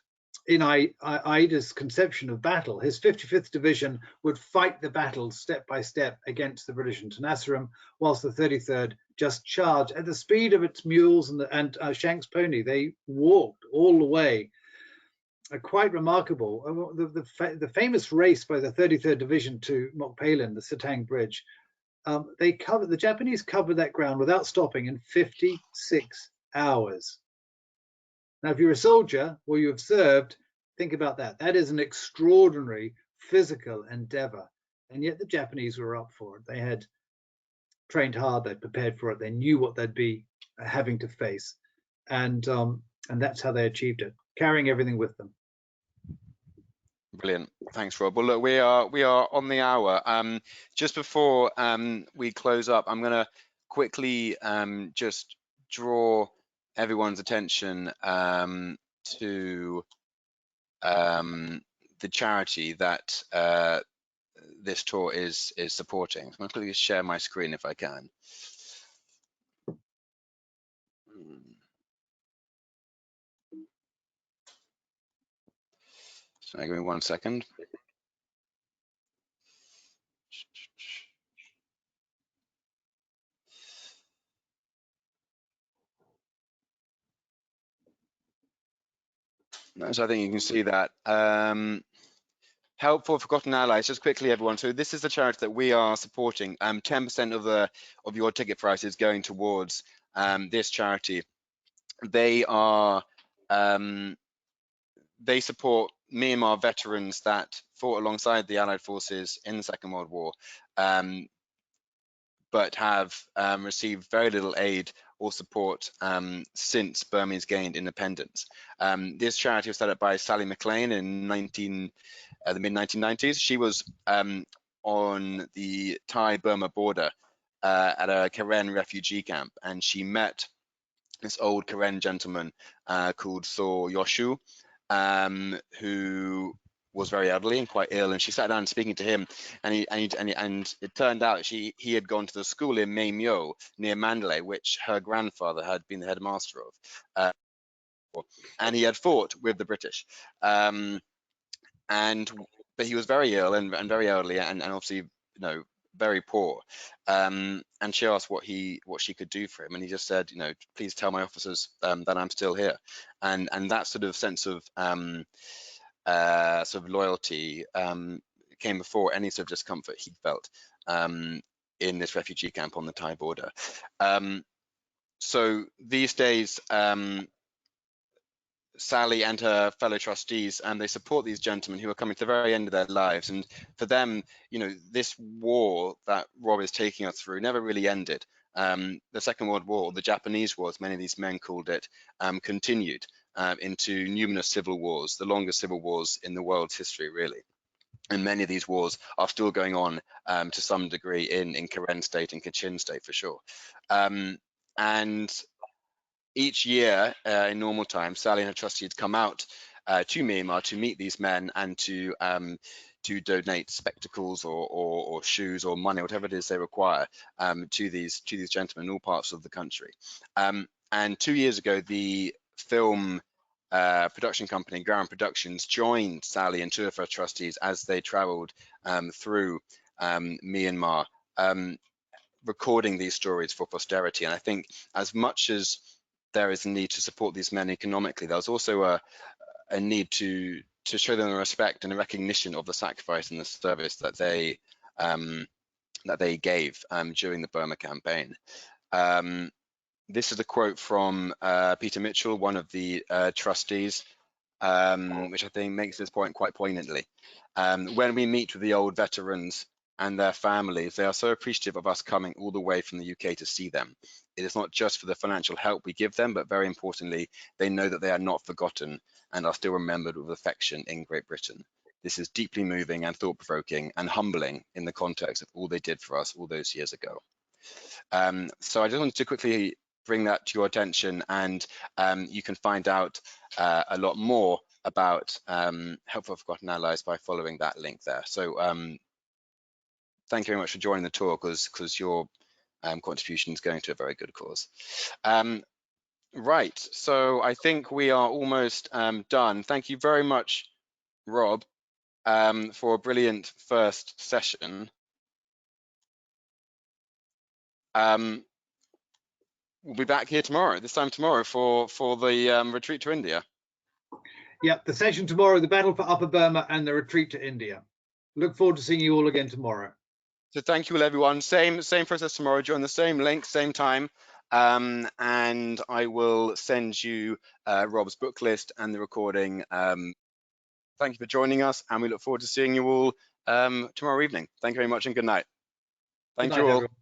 in Ida's conception of battle, his 55th Division would fight the battle step by step against the British in Tenasserim, whilst the 33rd just charged at the speed of its mules and Shank's pony. They walked all the way. Quite remarkable. The famous race by the 33rd Division to Moulmein, the Sittang Bridge, the Japanese covered that ground without stopping in 56 hours. Now, if you're a soldier or you have served, think about that. That is an extraordinary physical endeavor. And yet the Japanese were up for it. They had trained hard, they'd prepared for it, they knew what they'd be having to face. And that's how they achieved it, carrying everything with them. Brilliant. Thanks, Rob. Well, look, we are on the hour. Just before we close up, I'm going to quickly just draw everyone's attention to the charity that this tour is supporting. I'm going to quickly share my screen if I can. So give me 1 second. So I think you can see that. Help for Forgotten Allies, just quickly everyone. So this is the charity that we are supporting. 10% of your ticket price is going towards this charity. They are they support Myanmar veterans that fought alongside the Allied forces in the Second World War, but have received very little aid or support since Burmese gained independence. This charity was set up by Sally McLean in the mid-1990s. She was on the Thai-Burma border at a Karen refugee camp, and she met this old Karen gentleman called Thaw Yoshu, who was very elderly and quite ill, and she sat down speaking to him, and it turned out he had gone to the school in Mae Myo near Mandalay, which her grandfather had been the headmaster of, and he had fought with the British, but he was very ill and very elderly and obviously very poor, and she asked what she could do for him, and he just said, please tell my officers that I'm still here, and that sort of sense of loyalty came before any sort of discomfort he felt in this refugee camp on the Thai border. So these days, Sally and her fellow trustees, and they support these gentlemen who are coming to the very end of their lives. And for them, this war that Rob is taking us through never really ended. The Second World War, or the Japanese War, as many of these men called it, continued into numerous civil wars, the longest civil wars in the world's history, really. And many of these wars are still going on to some degree in Karen State and Kachin State, for sure. And each year in normal times, Sally and her trustees come out to Myanmar to meet these men and to donate spectacles or shoes or money, whatever it is they require, to these gentlemen in all parts of the country. And 2 years ago, the film production company Garand Productions joined Sally and two of her trustees as they travelled through Myanmar, recording these stories for posterity. And I think as much as there is a need to support these men economically, there's also a need to show them the respect and a recognition of the sacrifice and the service that they gave during the Burma campaign. This is a quote from Peter Mitchell, one of the trustees. which I think makes this point quite poignantly. When we meet with the old veterans and their families, they are so appreciative of us coming all the way from the UK to see them. It is not just for the financial help we give them, but very importantly, they know that they are not forgotten and are still remembered with affection in Great Britain. This is deeply moving and thought-provoking and humbling in the context of all they did for us all those years ago. So I just wanted to quickly bring that to your attention, and you can find out a lot more about Helpful Forgotten Allies by following that link there. So thank you very much for joining the tour, because your contribution is going to a very good cause. Right, so I think we are almost done. Thank you very much, Rob, for a brilliant first session. We'll be back here tomorrow, this time tomorrow, for the retreat to India. Yep, the session tomorrow, the Battle for Upper Burma and the retreat to India. Look forward to seeing you all again tomorrow. So thank you all, everyone. Same process tomorrow. Join the same link, same time, and I will send you Rob's book list and the recording. Thank you for joining us, and we look forward to seeing you all tomorrow evening. Thank you very much, and good night. Thank you all. Everyone.